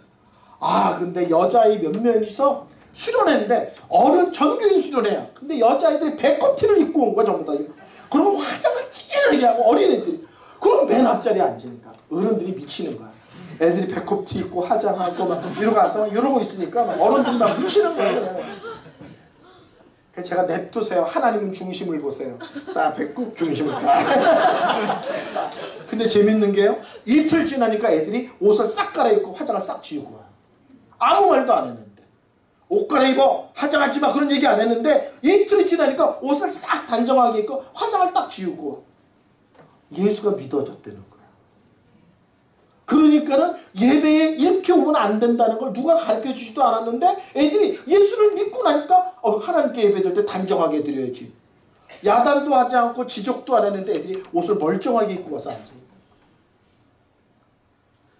S2: 아 근데 여자아이 몇 명이서 수련회인데 어른 전교인 수련회야. 근데 여자아이들이 배꼽티를 입고 온 거야 전부 다. 그러면 화장을 진하게 하고 어린애들이. 그럼 맨 앞자리에 앉으니까 어른들이 미치는 거야. 애들이 배꼽티 입고 화장하고 막 이러고 가서 이러고 있으니까 막 어른들이 막 미치는 거예요. 그래서 제가 냅두세요. 하나님은 중심을 보세요. 딱 배꼽 중심을 딱. 근데 재밌는 게요. 이틀 지나니까 애들이 옷을 싹 갈아입고 화장을 싹 지우고 와요. 아무 말도 안 했는데. 옷 갈아입어 화장하지 마 그런 얘기 안 했는데 이틀이 지나니까 옷을 싹 단정하게 입고 화장을 딱 지우고 예수가 믿어졌다는 거예요. 그러니까는 예배에 이렇게 오면 안 된다는 걸 누가 가르쳐 주지도 않았는데 애들이 예수를 믿고 나니까 하나님께 예배드릴 때 단정하게 드려야지. 야단도 하지 않고 지적도 안 했는데 애들이 옷을 멀쩡하게 입고 와서 앉아요.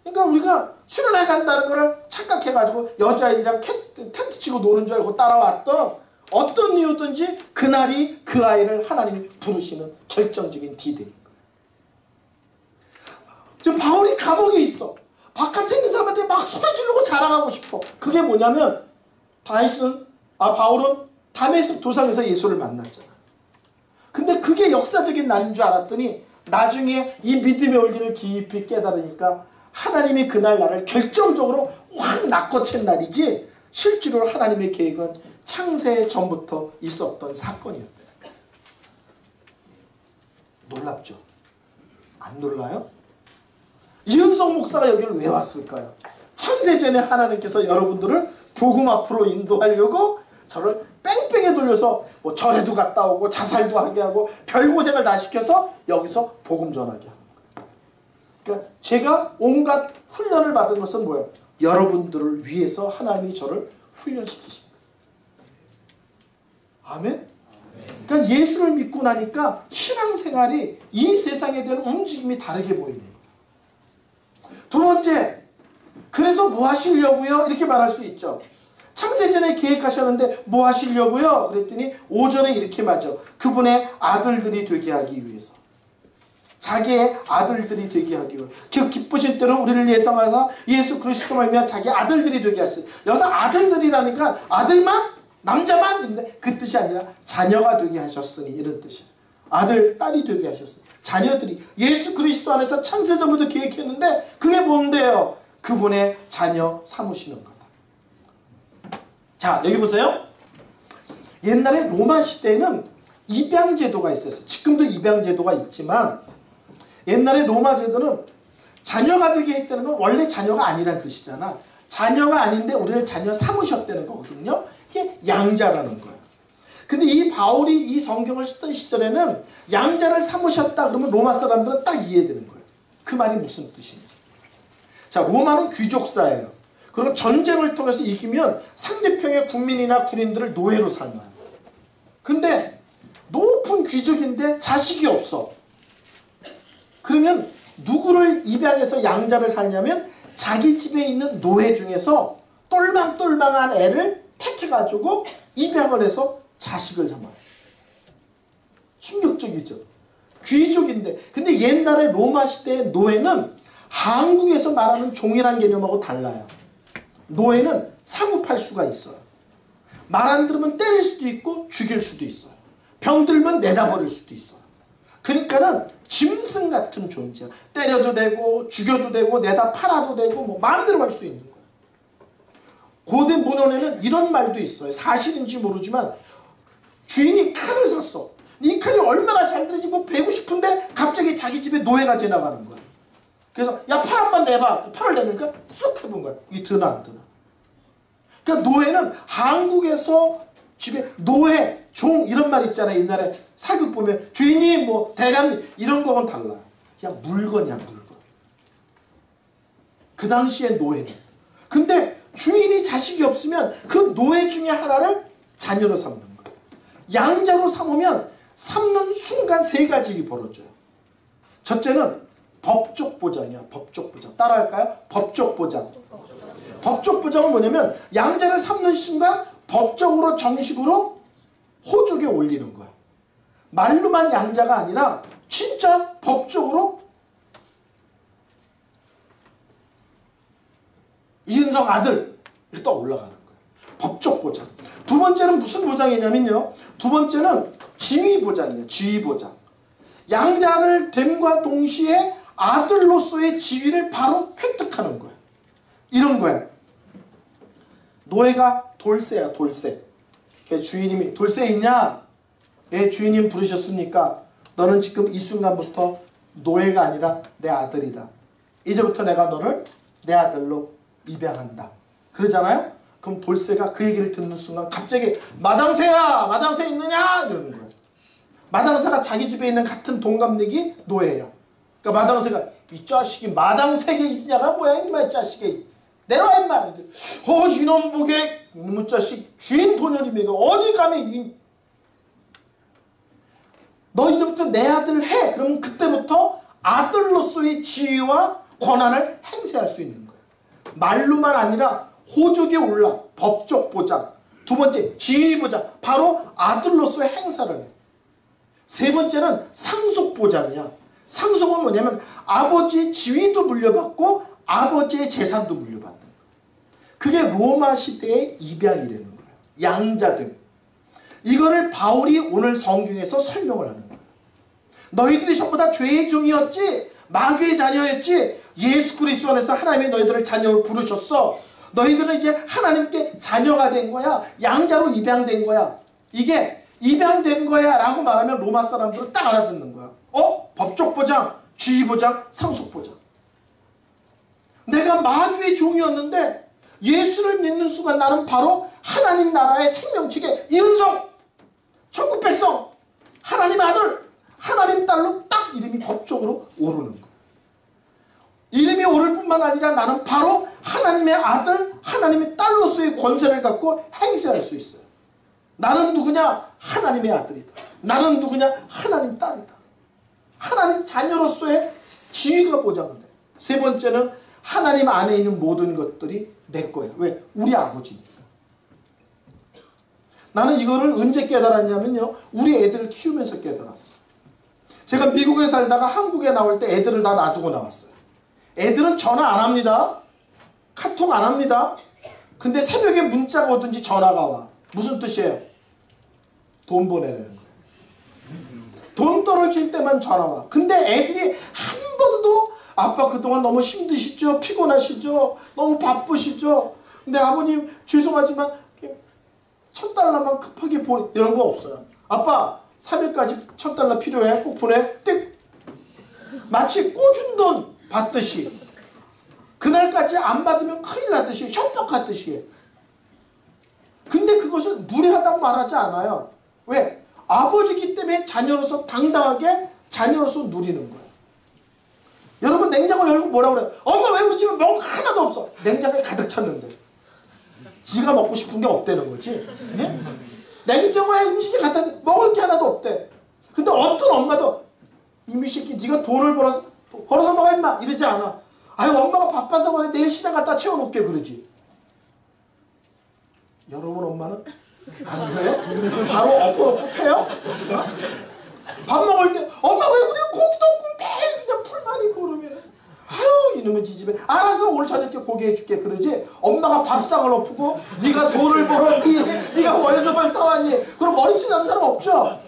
S2: 그러니까 우리가 수련회 간다는 거를 착각해가지고 여자아이랑 텐트 치고 노는 줄 알고 따라왔던 어떤 이유든지 그날이 그 아이를 하나님이 부르시는 결정적인 디데이인 거예요. 지금 바울이 감옥에 있어. 바깥에 있는 사람한테 막 소리 지르고 자랑하고 싶어. 그게 뭐냐면 바울은 다메섹 도상에서 예수를 만났잖아. 근데 그게 역사적인 날인 줄 알았더니 나중에 이 믿음의 원리를 깊이 깨달으니까 하나님이 그날 나를 결정적으로 확 낚아챈 날이지 실제로 하나님의 계획은 창세 전부터 있었던 사건이었다. 놀랍죠? 안 놀라요? 이은성 목사가 여기를 왜 왔을까요? 창세전에 하나님께서 여러분들을 복음 앞으로 인도하려고 저를 뺑뺑이 돌려서 뭐 절에도 갔다 오고 자살도 하게 하고 별고생을 다 시켜서 여기서 복음 전하게 하는 거예요. 그러니까 제가 온갖 훈련을 받은 것은 뭐예요? 여러분들을 위해서 하나님이 저를 훈련시키신 거예요. 아멘? 그러니까 예수를 믿고 나니까 신앙생활이 이 세상에 대한 움직임이 다르게 보이는 거예요. 두 번째, 그래서 뭐 하시려고요? 이렇게 말할 수 있죠. 창세전에 계획하셨는데 뭐 하시려고요? 그랬더니 5절에 이렇게 말하죠. 그분의 아들들이 되게 하기 위해서. 자기의 아들들이 되게 하기 위해서. 그 기쁘신 때로 우리를 예상하사 예수 그리스도 말미암아 자기 아들들이 되게 하셨어요. 여기서 아들들이라니까 아들만? 남자만? 있는데 그 뜻이 아니라 자녀가 되게 하셨으니 이런 뜻이에요. 아들, 딸이 되게 하셨어요. 자녀들이 예수 그리스도 안에서 창세전부터 계획했는데 그게 뭔데요? 그분의 자녀 삼으시는 거다. 자, 여기 보세요. 옛날에 로마 시대에는 입양제도가 있었어요. 지금도 입양제도가 있지만 옛날에 로마 제도는 자녀가 되게 했다는 건 원래 자녀가 아니란 뜻이잖아. 자녀가 아닌데 우리를 자녀 삼으셨다는 거거든요. 이게 양자라는 거예요. 근데 이 바울이 이 성경을 쓰던 시절에는 양자를 삼으셨다 그러면 로마 사람들은 딱 이해되는 거예요. 그 말이 무슨 뜻인지. 자, 로마는 귀족사예요. 그리고 전쟁을 통해서 이기면 상대편의 국민이나 군인들을 노예로 삼아요. 근데 높은 귀족인데 자식이 없어. 그러면 누구를 입양해서 양자를 살냐면 자기 집에 있는 노예 중에서 똘망똘망한 애를 택해가지고 입양을 해서 자식을 삼아요. 충격적이죠. 귀족인데. 근데 옛날에 로마 시대의 노예는 한국에서 말하는 종이란 개념하고 달라요. 노예는 사고팔수가 있어요. 말 안 들으면 때릴 수도 있고 죽일 수도 있어요. 병들면 내다버릴 수도 있어요. 그러니까는 짐승 같은 존재야. 때려도 되고 죽여도 되고 내다 팔아도 되고 뭐 마음대로 할 수 있는 거야. 고대 문헌에는 이런 말도 있어요. 사실인지 모르지만 주인이 칼을 샀어. 이 칼이 얼마나 잘 들지 뭐 배고 싶은데 갑자기 자기 집에 노예가 지나가는 거야. 그래서 야 팔 한 번 내봐. 팔을 내니까 쓱 해본 거야. 이게 드나 안 드나. 그러니까 노예는 한국에서 집에 노예, 종 이런 말 있잖아요. 옛날에 사극 보면 주인님 뭐 대감님 이런 거는 달라요. 그냥 물건이야 물건. 그 당시에 노예는. 근데 주인이 자식이 없으면 그 노예 중에 하나를 자녀로 삼는 거예요. 양자로 삼으면 삼는 순간 세 가지 일이 벌어져요. 첫째는 법적 보장이야. 법적 보장. 따라할까요? 법적 보장. 법적 보장은 뭐냐면 양자를 삼는 순간 법적으로 정식으로 호족에 올리는 거야. 말로만 양자가 아니라 진짜 법적으로 이은성 아들 이렇게 또 올라가는 거예요. 법적 보장. 두 번째는 무슨 보장이냐면요. 두 번째는 지위 보장이에요. 지위 보장. 양자를 됨과 동시에 아들로서의 지위를 바로 획득하는 거예요. 이런 거야. 노예가 돌쇠야 돌쇠. 주인님이 돌쇠 있냐? 예, 주인님 부르셨습니까? 너는 지금 이 순간부터 노예가 아니라 내 아들이다. 이제부터 내가 너를 내 아들로 입양한다. 그러잖아요? 그럼 돌쇠가 그 얘기를 듣는 순간 갑자기 마당새야! 마당새 있느냐? 이러는 거예요. 마당새가 자기 집에 있는 같은 동갑내기 노예예요. 그러니까 마당새가 이 자식이 마당새가 있으냐가 뭐야 임마 이 자식이. 내려와 임마. 이놈 보게 이놈의 자식 주인 도녀리매가 어디 가면 너 이제부터 내 아들 해. 그러면 그때부터 아들로서의 지위와 권한을 행사할 수 있는 거예요. 말로만 아니라 호족에 올라 법적 보장. 두 번째 지위 보장. 바로 아들로서의 행사를 해. 세 번째는 상속 보장이야. 상속은 뭐냐면 아버지의 지위도 물려받고 아버지의 재산도 물려받는 거예요. 그게 로마 시대의 입양이라는 거예요. 양자됨. 이거를 바울이 오늘 성경에서 설명을 하는 거예요. 너희들이 전부 다 죄의 종이었지 마귀의 자녀였지 예수 그리스도 안에서 하나님이 너희들을 자녀로 부르셨어. 너희들은 이제 하나님께 자녀가 된 거야. 양자로 입양된 거야. 이게 입양된 거야 라고 말하면 로마 사람들은 딱 알아듣는 거야. 법적 보장, 지위 보장, 상속 보장. 내가 마귀의 종이었는데 예수를 믿는 순간 나는 바로 하나님 나라의 생명책에 이은성, 천국 백성, 하나님 아들, 하나님 딸로 딱 이름이 법적으로 오르는 거야. 이름이 오를 뿐만 아니라 나는 바로 하나님의 아들, 하나님의 딸로서의 권세를 갖고 행세할 수 있어요. 나는 누구냐? 하나님의 아들이다. 나는 누구냐? 하나님 딸이다. 하나님 자녀로서의 지위가 보장돼. 세 번째는 하나님 안에 있는 모든 것들이 내 거야. 왜? 우리 아버지니까. 나는 이거를 언제 깨달았냐면요. 우리 애들을 키우면서 깨달았어. 제가 미국에 살다가 한국에 나올 때 애들을 다 놔두고 나왔어요. 애들은 전화 안 합니다. 카톡 안 합니다. 근데 새벽에 문자가 오든지 전화가 와. 무슨 뜻이에요? 돈 보내라는 거예요. 돈 떨어질 때만 전화 와. 근데 애들이 한 번도 아빠 그동안 너무 힘드시죠? 피곤하시죠? 너무 바쁘시죠? 근데 아버님 죄송하지만 $1,000만 급하게 보내 이런 거 없어요. 아빠 3일까지 $1,000 필요해? 꼭 보내? 띡. 마치 꽂은 돈 받듯이 그날까지 안 받으면 큰일 나듯이 협박하듯이 해. 근데 그것을 무례하다고 말하지 않아요. 왜? 아버지기 때문에 자녀로서 당당하게 자녀로서 누리는 거예요. 여러분 냉장고 열고 뭐라고 그래요? 엄마 왜 우리 집에 먹을 거 하나도 없어? 냉장고에 가득 찼는데 지가 먹고 싶은 게 없다는 거지. 네? 냉장고에 음식이 갖다 먹을 게 하나도 없대. 근데 어떤 엄마도 이미 새끼 네가 돈을 벌어서 먹어 임마 이러지 않아. 아유 엄마가 바빠서 그래 내일 시장 갖다 채워놓게 그러지. 여러분 엄마는 안 그래요? 바로 엎어놓고 패요? 밥 먹을 때 엄마 왜 우리 고기도 없고 매일 그냥 풀만 있고 그러면 아유 이놈의 지집에 알았어 오늘 저녁에 고기 해줄게 그러지. 엄마가 밥상을 엎고 네가 돈을 벌었니 네가 월급을 따왔니 그럼 머리치 나는 사람 없죠.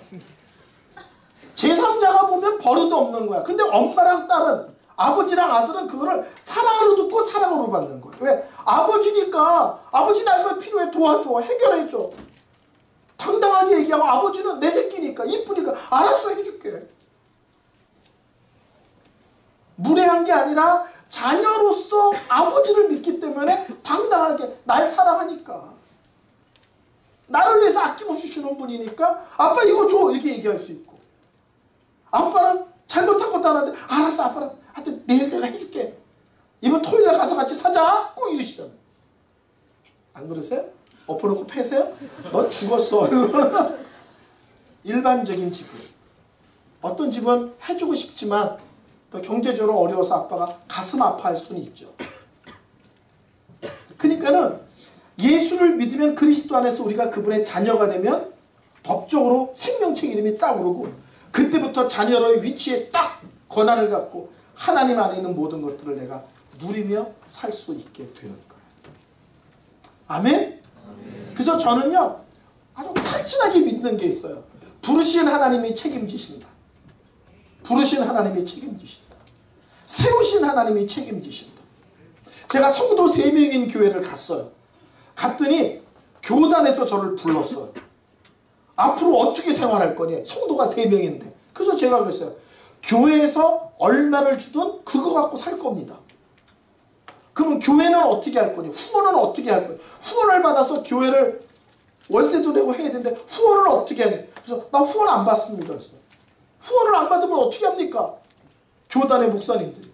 S2: 제3자가 보면 버릇 없는 거야. 근데 엄마랑 딸은, 아버지랑 아들은 그거를 사랑으로 듣고 사랑으로 받는 거야. 왜? 아버지니까 아버지 나 이거 필요해 도와줘, 해결해줘. 당당하게 얘기하고 아버지는 내 새끼니까 이쁘니까 알았어 해줄게. 무례한 게 아니라 자녀로서 아버지를 믿기 때문에 당당하게 날 사랑하니까, 나를 위해서 아낌없이 주는 분이니까 아빠 이거 줘 이렇게 얘기할 수 있고, 아빠는 잘못한 것도 하는데 알았어 아빠는 하여튼 내일 내가 해줄게, 이번 토요일에 가서 같이 사자 꼭 이러시잖아요. 안 그러세요? 엎어놓고 패세요? 넌 죽었어. 일반적인 집은, 어떤 집은 해주고 싶지만 또 경제적으로 어려워서 아빠가 가슴 아파할 수는 있죠. 그러니까는 예수를 믿으면 그리스도 안에서 우리가 그분의 자녀가 되면 법적으로 생명책 이름이 딱 오르고, 그때부터 자녀로의 위치에 딱 권한을 갖고 하나님 안에 있는 모든 것들을 내가 누리며 살 수 있게 되는 거예요. 아멘? 그래서 저는요 아주 확실하게 믿는 게 있어요. 부르신 하나님이 책임지신다. 부르신 하나님이 책임지신다. 세우신 하나님이 책임지신다. 제가 성도 3명인 교회를 갔어요. 갔더니 교단에서 저를 불렀어요. 앞으로 어떻게 생활할 거니? 성도가 3명인데. 그래서 제가 그랬어요. 교회에서 얼마를 주든 그거 갖고 살 겁니다. 그러면 교회는 어떻게 할 거니? 후원은 어떻게 할 거니? 후원을 받아서 교회를 월세도 내고 해야 되는데 후원을 어떻게 하니? 그래서 나 후원 안 받습니다. 그래서 후원을 안 받으면 어떻게 합니까? 교단의 목사님들이,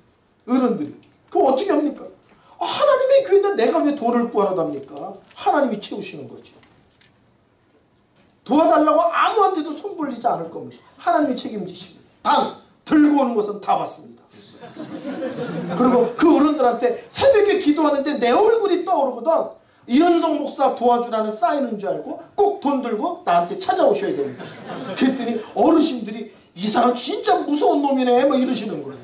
S2: 어른들이. 그럼 어떻게 합니까? 하나님의 교회인데 내가 왜 돈을 구하러 답니까? 하나님이 채우시는 거지. 도와달라고 아무한테도 손 벌리지 않을 겁니다. 하나님이 책임지십니다. 단 들고 오는 것은 다 받습니다. 그리고 그 어른들한테 새벽에 기도하는데 내 얼굴이 떠오르거든. 이현성 목사 도와주라는 사인인 줄 알고 꼭 돈 들고 나한테 찾아오셔야 됩니다. 그랬더니 어르신들이 이 사람 진짜 무서운 놈이네 뭐 이러시는 거예요.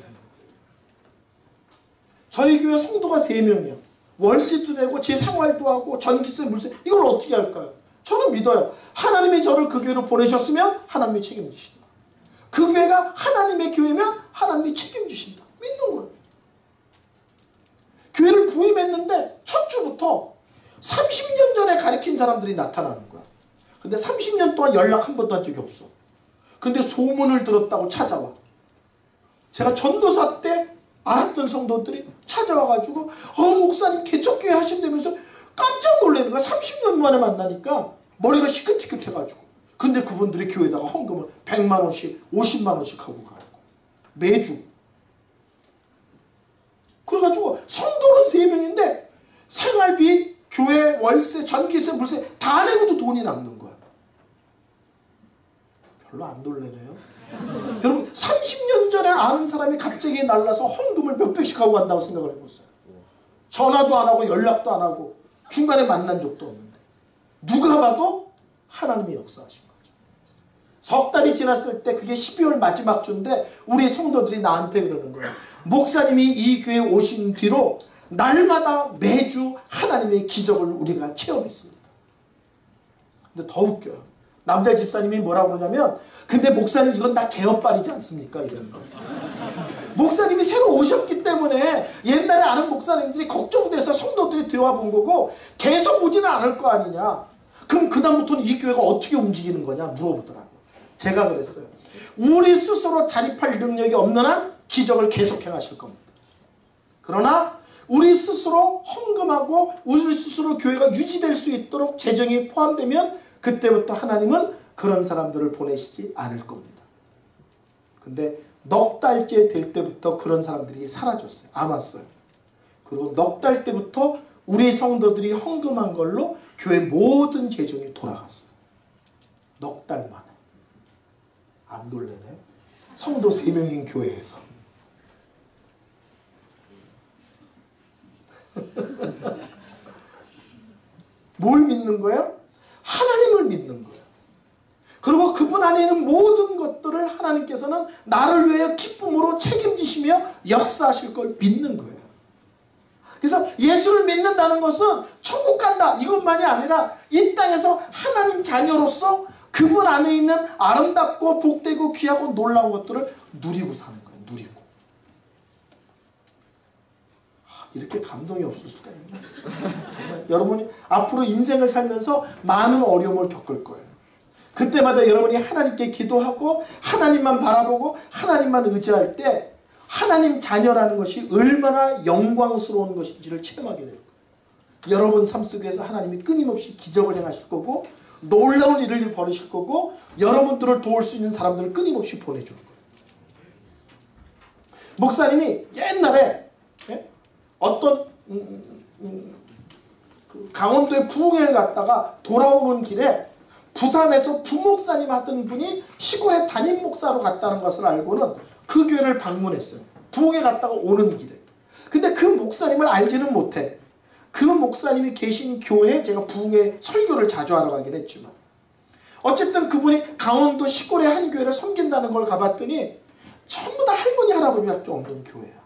S2: 저희 교회 성도가 3명이에요. 월세도 내고 제 생활도 하고 전기세 물세, 이걸 어떻게 할까요? 저는 믿어요. 하나님이 저를 그 교회로 보내셨으면 하나님이 책임지신다. 그 교회가 하나님의 교회면 하나님이 책임지신다. 믿는 거예요. 교회를 부임했는데 첫 주부터 30년 전에 가르친 사람들이 나타나는 거야. 근데 30년 동안 연락 한 번도 한 적이 없어. 근데 소문을 들었다고 찾아와. 제가 전도사 때 알았던 성도들이 찾아와가지고 목사님 개척교회 하신다면서 깜짝 놀라는 거야. 30년 만에 만나니까 머리가 희끗희끗해가지고. 근데 그분들이 교회에다가 헌금을 100만 원씩 50만 원씩 하고 가고 매주. 그래가지고 성도는 3명인데 생활비, 교회, 월세, 전기세, 물세 다 내고도 돈이 남는 거야. 별로 안 놀래네요. 여러분 30년 전에 아는 사람이 갑자기 날라서 헌금을 몇백씩 하고 간다고 생각을 해보세요. 전화도 안 하고 연락도 안 하고 중간에 만난 적도 없는데 누가 봐도 하나님이 역사하신 거죠. 석 달이 지났을 때 그게 12월 마지막 주인데 우리 성도들이 나한테 그러는 거예요. 목사님이 이 교회에 오신 뒤로 날마다 매주 하나님의 기적을 우리가 체험했습니다. 근데 더 웃겨요. 남자 집사님이 뭐라고 그러냐면 근데 목사님 이건 다 개업발이지 않습니까? 이러는 거예요. 목사님이 새로 오셨기 때문에 옛날에 아는 목사님들이 걱정돼서 성도들이 들어와 본 거고 계속 오지는 않을 거 아니냐. 그럼 그다음부터는 이 교회가 어떻게 움직이는 거냐 물어보더라고요. 제가 그랬어요. 우리 스스로 자립할 능력이 없는 한 기적을 계속 행하실 겁니다. 그러나 우리 스스로 헌금하고 우리 스스로 교회가 유지될 수 있도록 재정이 포함되면 그때부터 하나님은 그런 사람들을 보내시지 않을 겁니다. 근데 넉 달째 될 때부터 그런 사람들이 사라졌어요. 안 왔어요. 그리고 넉 달 때부터 우리 성도들이 헌금한 걸로 교회 모든 재정이 돌아갔어요. 넉 달 만에. 안 놀래네. 성도 3명인 교회에서. 뭘 믿는 거예요? 하나님을 믿는 거예요. 그리고 그분 안에 있는 모든 것들을 하나님께서는 나를 위해 기쁨으로 책임지시며 역사하실 걸 믿는 거예요. 그래서 예수를 믿는다는 것은 천국 간다 이것만이 아니라 이 땅에서 하나님 자녀로서 그분 안에 있는 아름답고 복되고 귀하고 놀라운 것들을 누리고 사는 거예요. 누리고. 이렇게 감동이 없을 수가 있나? 정말 여러분이 앞으로 인생을 살면서 많은 어려움을 겪을 거예요. 그때마다 여러분이 하나님께 기도하고 하나님만 바라보고 하나님만 의지할 때 하나님 자녀라는 것이 얼마나 영광스러운 것인지를 체험하게 될 거예요. 여러분 삶 속에서 하나님이 끊임없이 기적을 행하실 거고 놀라운 일을 벌이실 거고 여러분들을 도울 수 있는 사람들을 끊임없이 보내줄 거예요. 목사님이 옛날에 어떤 그 강원도의 부흥회를 갔다가 돌아오는 길에 부산에서 부목사님 하던 분이 시골에 담임 목사로 갔다는 것을 알고는 그 교회를 방문했어요. 부흥회 갔다가 오는 길에. 근데 그 목사님을 알지는 못해. 그 목사님이 계신 교회에 제가 부흥회 설교를 자주 하러 가긴 했지만 어쨌든 그분이 강원도 시골의 한 교회를 섬긴다는 걸 가봤더니 전부 다 할머니 할아버지밖에 없는 교회야.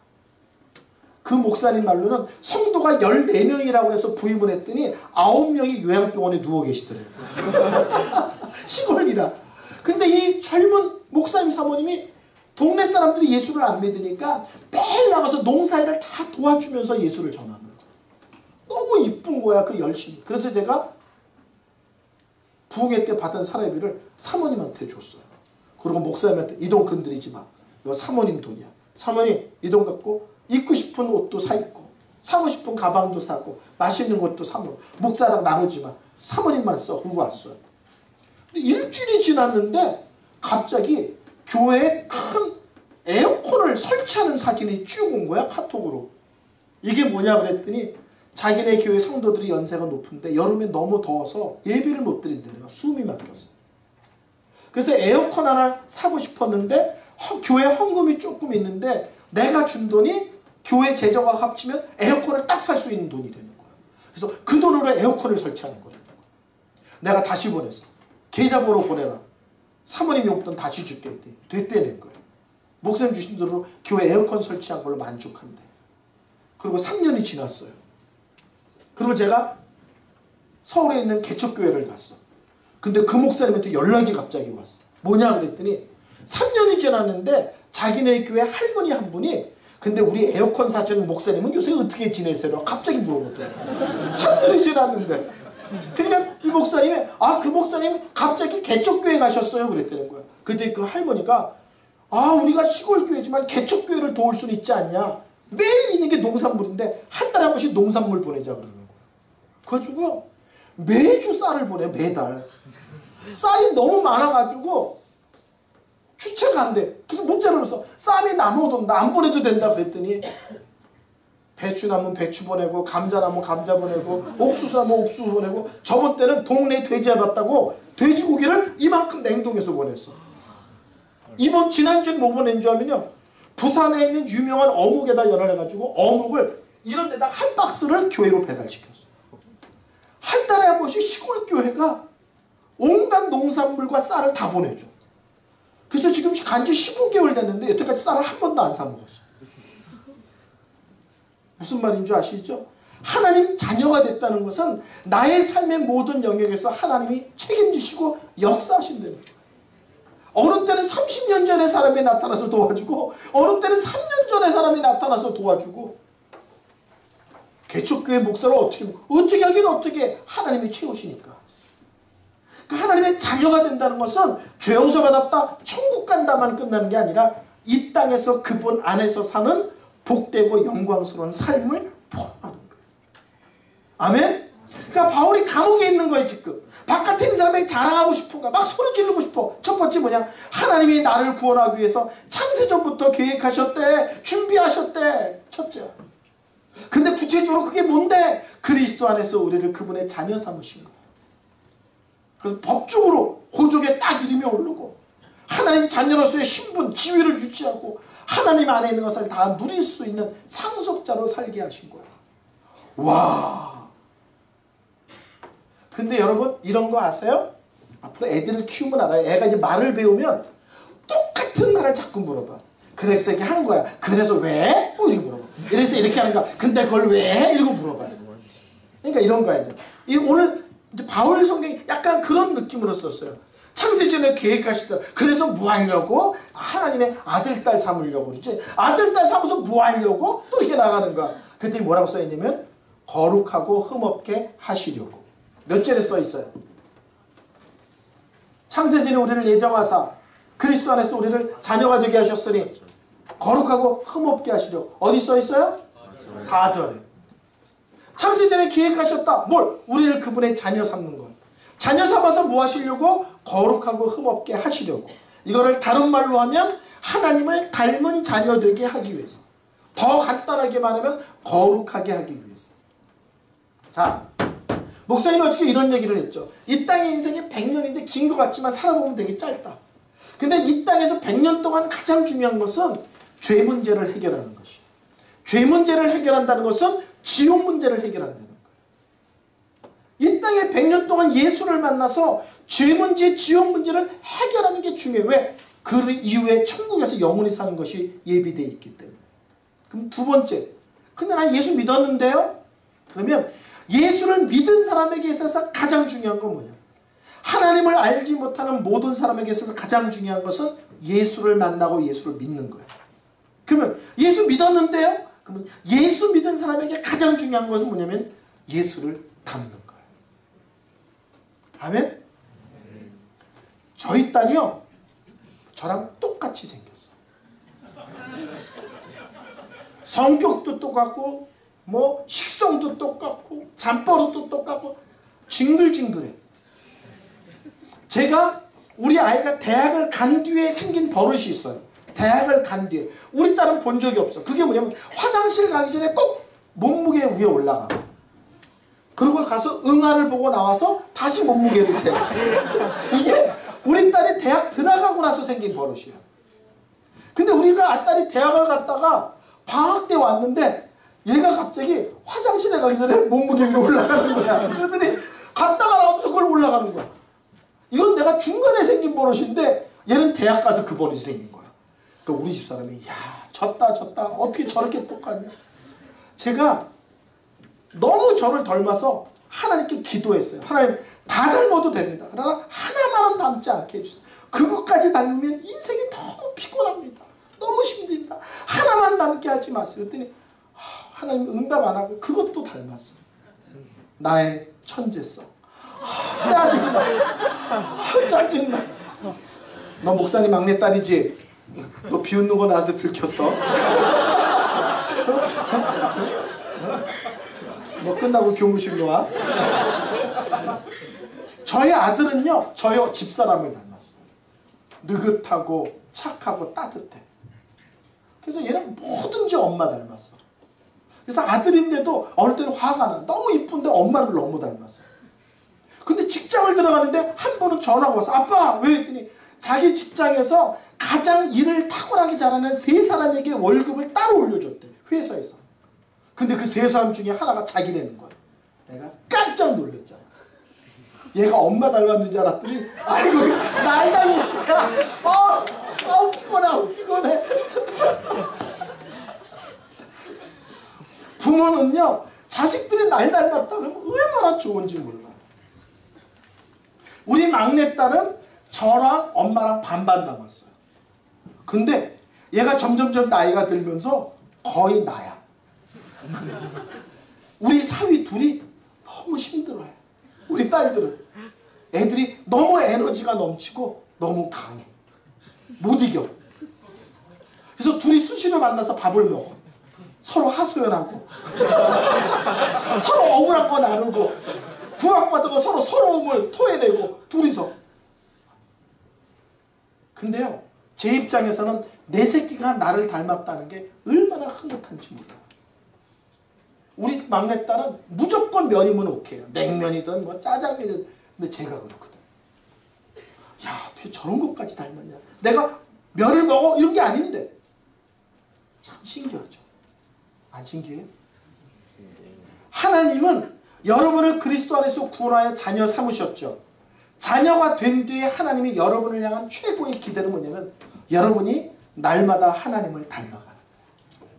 S2: 그 목사님 말로는 성도가 14명이라고 해서 부임을 했더니 9명이 요양병원에 누워 계시더래요. 시골이라. 근데 이 젊은 목사님 사모님이 동네 사람들이 예수를 안 믿으니까 매일 나가서 농사일을 다 도와주면서 예수를 전하는 거예요. 너무 이쁜 거야 그 열심히. 그래서 제가 부흥회 때 받은 사례비를 사모님한테 줬어요. 그리고 목사님한테 이 돈 건드리지 마. 이거 사모님 돈이야. 사모님 이 돈 갖고 입고 싶은 옷도 사 입고 사고 싶은 가방도 사고 맛있는 것도 사 먹고 목사랑 나누지 마. 사모님만 써. 하고 왔어요. 일주일이 지났는데 갑자기 교회에 큰 에어컨을 설치하는 사진이 쭉 온 거야 카톡으로. 이게 뭐냐 그랬더니 자기네 교회 성도들이 연세가 높은데 여름에 너무 더워서 예배를 못 드린대요. 숨이 막혔어. 그래서 에어컨 하나 사고 싶었는데 교회 헌금이 조금 있는데 내가 준 돈이 교회 재정과 합치면 에어컨을 딱 살 수 있는 돈이라는 거야. 그래서 그 돈으로 에어컨을 설치하는 거야. 내가 다시 보냈어. 계좌번호 보내라. 사모님 용돈 다시 줄게 했더니 됐대는 거예요. 목사님 주신 돈으로 교회 에어컨 설치한 걸로 만족한대. 그리고 3년이 지났어요. 그리고 제가 서울에 있는 개척교회를 갔어. 근데 그 목사님한테 연락이 갑자기 왔어. 뭐냐 그랬더니 3년이 지났는데 자기네 교회 할머니 한 분이 근데 우리 에어컨 사주는 목사님은 요새 어떻게 지내세요? 갑자기 물어보더라고요. 3년이 지났는데. 그러니까 이 목사님이 그 목사님 갑자기 개척교회 가셨어요 그랬다는 거야. 근데 그 할머니가 우리가 시골교회지만 개척교회를 도울 수는 있지 않냐. 매일 있는 게 농산물인데 한 달에 한 번씩 농산물 보내자 그러는 거야. 그래가지고요 매주 쌀을 보내. 매달 쌀이 너무 많아가지고 주체가 안 돼. 그래서 문자를 해서 쌀이 남아오던다. 안 보내도 된다 그랬더니 배추 남으면 배추 보내고 감자 남으면 감자 보내고 옥수수 남으면 옥수수 보내고 저번 때는 동네 돼지 잡았다고 돼지고기를 이만큼 냉동해서 보냈어. 이번 지난주엔 뭐 보낸 줄 아면요. 부산에 있는 유명한 어묵에다 연합해가지고 어묵을 이런 데다 한 박스를 교회로 배달시켰어. 한 달에 한 번씩 시골 교회가 온갖 농산물과 쌀을 다 보내줘. 그래서 지금 간지 15개월 됐는데 여태까지 쌀을 한 번도 안 사 먹었어. 무슨 말인 줄 아시죠? 하나님 자녀가 됐다는 것은 나의 삶의 모든 영역에서 하나님이 책임지시고 역사하신다는 거예요. 어느 때는 30년 전에 사람이 나타나서 도와주고 어느 때는 3년 전에 사람이 나타나서 도와주고 개척교회 목사를 어떻게 하긴 어떻게 하나님이 채우시니까. 그 하나님의 자녀가 된다는 것은 죄 용서 받았다 천국 간다만 끝나는 게 아니라 이 땅에서 그분 안에서 사는 복되고 영광스러운 삶을 포함하는 거예요. 아멘? 그러니까 바울이 감옥에 있는 거예요 지금. 바깥에 있는 사람에게 자랑하고 싶은 거야. 막 소리 지르고 싶어. 첫 번째 뭐냐? 하나님이 나를 구원하기 위해서 창세전부터 계획하셨대. 준비하셨대. 첫째. 근데 구체적으로 그게 뭔데? 그리스도 안에서 우리를 그분의 자녀 삼으신 거예요. 그래서 법적으로 호족에 딱 이름이 오르고 하나님 자녀로서의 신분, 지위를 유지하고 하나님 안에 있는 것을 다 누릴 수 있는 상속자로 살게 하신 거예요. 와. 근데 여러분 이런 거 아세요? 앞으로 애들을 키우면 알아요. 애가 이제 말을 배우면 똑같은 말을 자꾸 물어봐. 그래서 이렇게 하는 거야. 그래서 왜? 뭐 이렇게 물어봐. 이래서 이렇게 하는 거야. 근데 그걸 왜? 이러고 물어봐요. 그러니까 이런 거야 이제. 오늘 이제 바울 성경이 약간 그런 느낌으로 썼어요. 창세전에 계획하시다. 그래서 뭐 하려고? 하나님의 아들, 딸 삼으려고 그러지. 아들, 딸 삼아서 뭐 하려고? 또 이렇게 나가는 거야. 그랬더니 뭐라고 써있냐면 거룩하고 흠없게 하시려고. 몇 절에 써있어요? 창세전에 우리를 예정하사 그리스도 안에서 우리를 자녀가 되게 하셨으니 거룩하고 흠없게 하시려고. 어디 써있어요? 4절에. 창세전에 계획하셨다. 뭘? 우리를 그분의 자녀 삼는 거예요. 자녀 삼아서 뭐 하시려고? 거룩하고 흠없게 하시려고. 이거를 다른 말로 하면 하나님을 닮은 자녀 되게 하기 위해서. 더 간단하게 말하면 거룩하게 하기 위해서. 자, 목사님은 어저께 이런 얘기를 했죠. 이 땅의 인생이 100년인데 긴 것 같지만 살아보면 되게 짧다. 근데 이 땅에서 100년 동안 가장 중요한 것은 죄 문제를 해결하는 것이에요. 죄 문제를 해결한다는 것은 지옥 문제를 해결한다는 거예요. 이 땅에 100년 동안 예수를 만나서 죄 문제, 지옥 문제를 해결하는 게 중요해요. 왜? 그 이후에 천국에서 영원히 사는 것이 예비되어 있기 때문에. 그럼 두 번째. 근데 나 예수 믿었는데요? 그러면 예수를 믿은 사람에게 있어서 가장 중요한 건 뭐냐? 하나님을 알지 못하는 모든 사람에게 있어서 가장 중요한 것은 예수를 만나고 예수를 믿는 거예요. 그러면 예수 믿었는데요? 그러면 예수 믿은 사람에게 가장 중요한 것은 뭐냐면 예수를 닮는 거예요. 아멘? 저희 딸이요, 저랑 똑같이 생겼어요. 성격도 똑같고 뭐 식성도 똑같고 잠버릇도 똑같고 징글징글해. 제가 우리 아이가 대학을 간 뒤에 생긴 버릇이 있어요. 대학을 간 뒤에. 우리 딸은 본 적이 없어. 그게 뭐냐면 화장실 가기 전에 꼭 몸무게 위에 올라가. 그리고 가서 응아를 보고 나와서 다시 몸무게를 재. 이게 우리 딸이 대학 들어가고 나서 생긴 버릇이야. 근데 우리가 딸이 대학을 갔다가 방학 때 왔는데 얘가 갑자기 화장실에 가기 전에 몸무게 위로 올라가는 거야. 그러더니 갔다가 나오면서 그걸 올라가는 거야. 이건 내가 중간에 생긴 버릇인데 얘는 대학 가서 그 버릇이 생긴 거야. 그러니까 우리 집사람이 야 졌다 어떻게 저렇게 똑같냐. 제가 너무 저를 닮아서 하나님께 기도했어요. 하나님 다 닮아도 됩니다. 그러나 하나만은 닮지 않게 해주세요. 그것까지 닮으면 인생이 너무 피곤합니다. 너무 힘듭니다. 하나만 닮게 하지 마세요. 그랬더니 하나님 응답 안 하고 그것도 닮았어. 나의 천재성. 짜증나. 짜증나. 너 목사님 막내딸이지? 너 비웃는 거 나한테 들켰어? 너 끝나고 교무실로 와. 저희 아들은요, 저희 집사람을 닮았어요. 느긋하고 착하고 따뜻해. 그래서 얘는 뭐든지 엄마 닮았어. 그래서 아들인데도 어릴 때는 화가 나. 너무 이쁜데 엄마를 너무 닮았어. 근데 직장을 들어가는데 한 번은 전화가 와서 아빠 왜? 했더니 자기 직장에서 가장 일을 탁월하게 잘하는 3사람에게 월급을 따로 올려줬대. 회사에서. 근데 그 3사람 중에 하나가 자기라는 거야. 내가 깜짝 놀랐잖아. 얘가 엄마 닮았는 줄 알았더니 아이고 날 닮은 거야. 피곤해. 부모는요 자식들이 날 닮았다 그러면 얼마나 좋은지 몰라. 우리 막내딸은 저랑 엄마랑 반반 닮았어요. 근데 얘가 점점점 나이가 들면서 거의 나야. 우리 사위 둘이 너무 힘들어요. 우리 딸들은. 애들이 너무 에너지가 넘치고 너무 강해. 못 이겨. 그래서 둘이 수시로 만나서 밥을 먹어. 서로 하소연하고 서로 억울한 거 나누고 구박받은 거 서로 서러움을 토해내고 둘이서. 근데요 제 입장에서는 내 새끼가 나를 닮았다는 게 얼마나 흐뭇한지 몰라요. 우리 막내딸은 무조건 면이면 오케이요. 냉면이든 뭐 짜장면이든. 근데 제가 그렇거든. 야 어떻게 저런 것까지 닮았냐. 내가 면을 먹어 이런 게 아닌데. 참 신기하죠. 안 신기해요? 하나님은 여러분을 그리스도 안에서 구원하여 자녀 삼으셨죠. 자녀가 된 뒤에 하나님이 여러분을 향한 최고의 기대는 뭐냐면 여러분이 날마다 하나님을 닮아가는 거예요.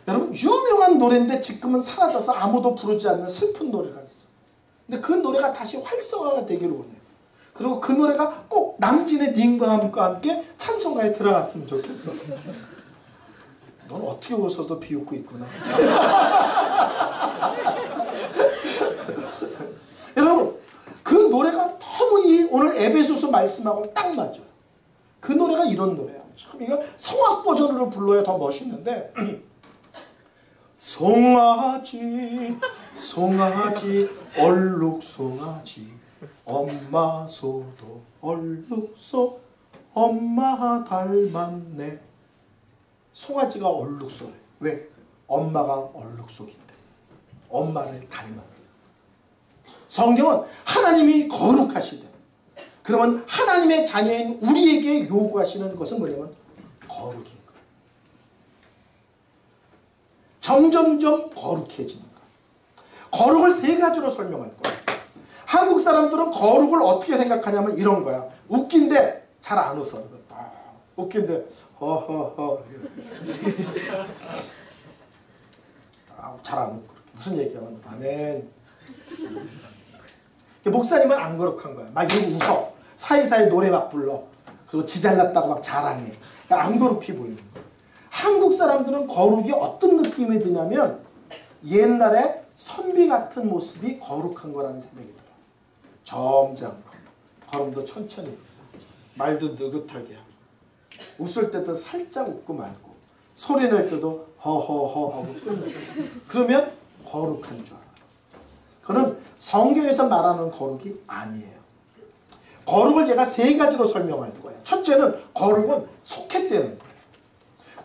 S2: 여러분 유명한 노래인데 지금은 사라져서 아무도 부르지 않는 슬픈 노래가 있어요. 근데 그 노래가 다시 활성화가 되기를 원해요. 그리고 그 노래가 꼭 남진의 님과 함께 찬송가에 들어갔으면 좋겠어. 넌 어떻게 웃어도 비웃고 있구나. 여러분, 그 노래가 너무 오늘 에베소서 말씀하고 딱 맞아요. 그 노래가 이런 노래야. 참 이거 성악 버전으로 불러야 더 멋있는데 송아지 송아지 얼룩송아지 엄마 소도 얼룩소 엄마 닮았네. 송아지가 얼룩소래. 왜? 엄마가 얼룩소인데 엄마를 닮았네. 성경은 하나님이 거룩하시대. 그러면 하나님의 자녀인 우리에게 요구하시는 것은 뭐냐면 거룩인 거예요. 점점점 거룩해지는 거예요. 거룩을 세 가지로 설명할 거예요. 한국 사람들은 거룩을 어떻게 생각하냐면 이런 거야. 웃긴데 잘 안 웃어. 웃긴데 허허허 잘 안 웃고 무슨 얘기하면 아멘. 목사님은 안 거룩한 거야. 막 이러고 웃어. 사이사이 노래 막 불러. 그리고 지 잘났다고 막 자랑해. 안 거룩해 보이는 거야. 한국 사람들은 거룩이 어떤 느낌이 드냐면 옛날에 선비 같은 모습이 거룩한 거라는 생각이 들어. 점잖고 걸음도 천천히 말도 느긋하게 하고 웃을 때도 살짝 웃고 말고 소리 낼 때도 허허허 하고 끊는. 그러면 거룩한 줄 알아. 그는 성경에서 말하는 거룩이 아니에요. 거룩을 제가 세 가지로 설명할 거예요. 첫째는 거룩은 속했다는 거예요.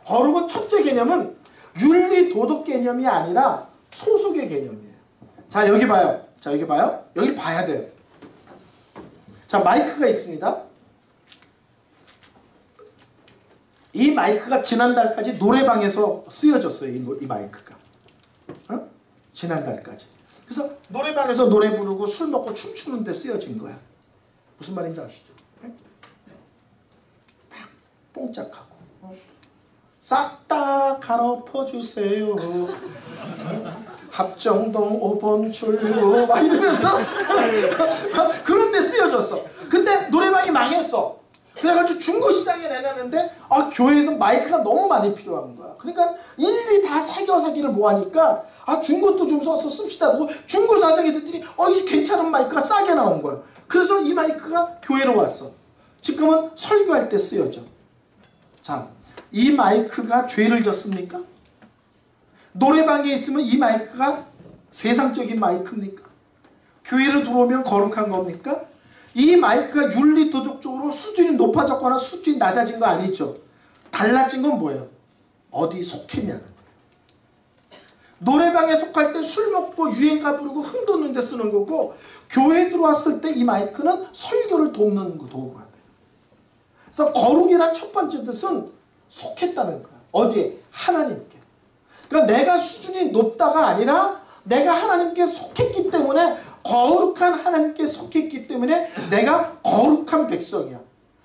S2: 거룩은 첫째 개념은 윤리 도덕 개념이 아니라 소속의 개념이에요. 자 여기 봐요. 자 여기 봐요. 여기 봐야 돼요. 자 마이크가 있습니다. 이 마이크가 지난달까지 노래방에서 쓰여졌어요. 이 마이크가. 지난달까지. 그래서 노래방에서 노래 부르고 술 먹고 춤추는데 쓰여진 거야. 무슨 말인지 아시죠? 막 뽕짝하고 싹 다 갈아엎어주세요. 합정동 5번 출구 막 이러면서 그런 데 쓰여졌어. 근데 노래방이 망했어. 그래가지고 중고시장에 내놨는데 교회에서 마이크가 너무 많이 필요한 거야. 그러니까 일일이 다 사기를 모아니까 중고도 좀 써서 씁시다. 중고 사장이 듣더니 이 괜찮은 마이크가 싸게 나온 거야. 그래서 이 마이크가 교회로 왔어. 지금은 설교할 때 쓰여져. 자, 이 마이크가 죄를 졌습니까? 노래방에 있으면 이 마이크가 세상적인 마이크입니까? 교회로 들어오면 거룩한 겁니까? 이 마이크가 윤리도덕적으로 수준이 높아졌거나 수준이 낮아진 거 아니죠. 달라진 건 뭐예요? 어디 속했냐는 거예요. 노래방에 속할 때 술 먹고 유행가 부르고 흥 돋는 데 쓰는 거고 교회 들어왔을 때 이 마이크는 설교를 돕는 도구가 돼요. 그래서 거룩이란 첫 번째 뜻은 속했다는 거야. 어디에? 하나님께. 그러니까 내가 수준이 높다가 아니라 내가 하나님께 속했기 때문에 거룩한 하나님께 속했기 때문에 내가 거룩한 백성이야.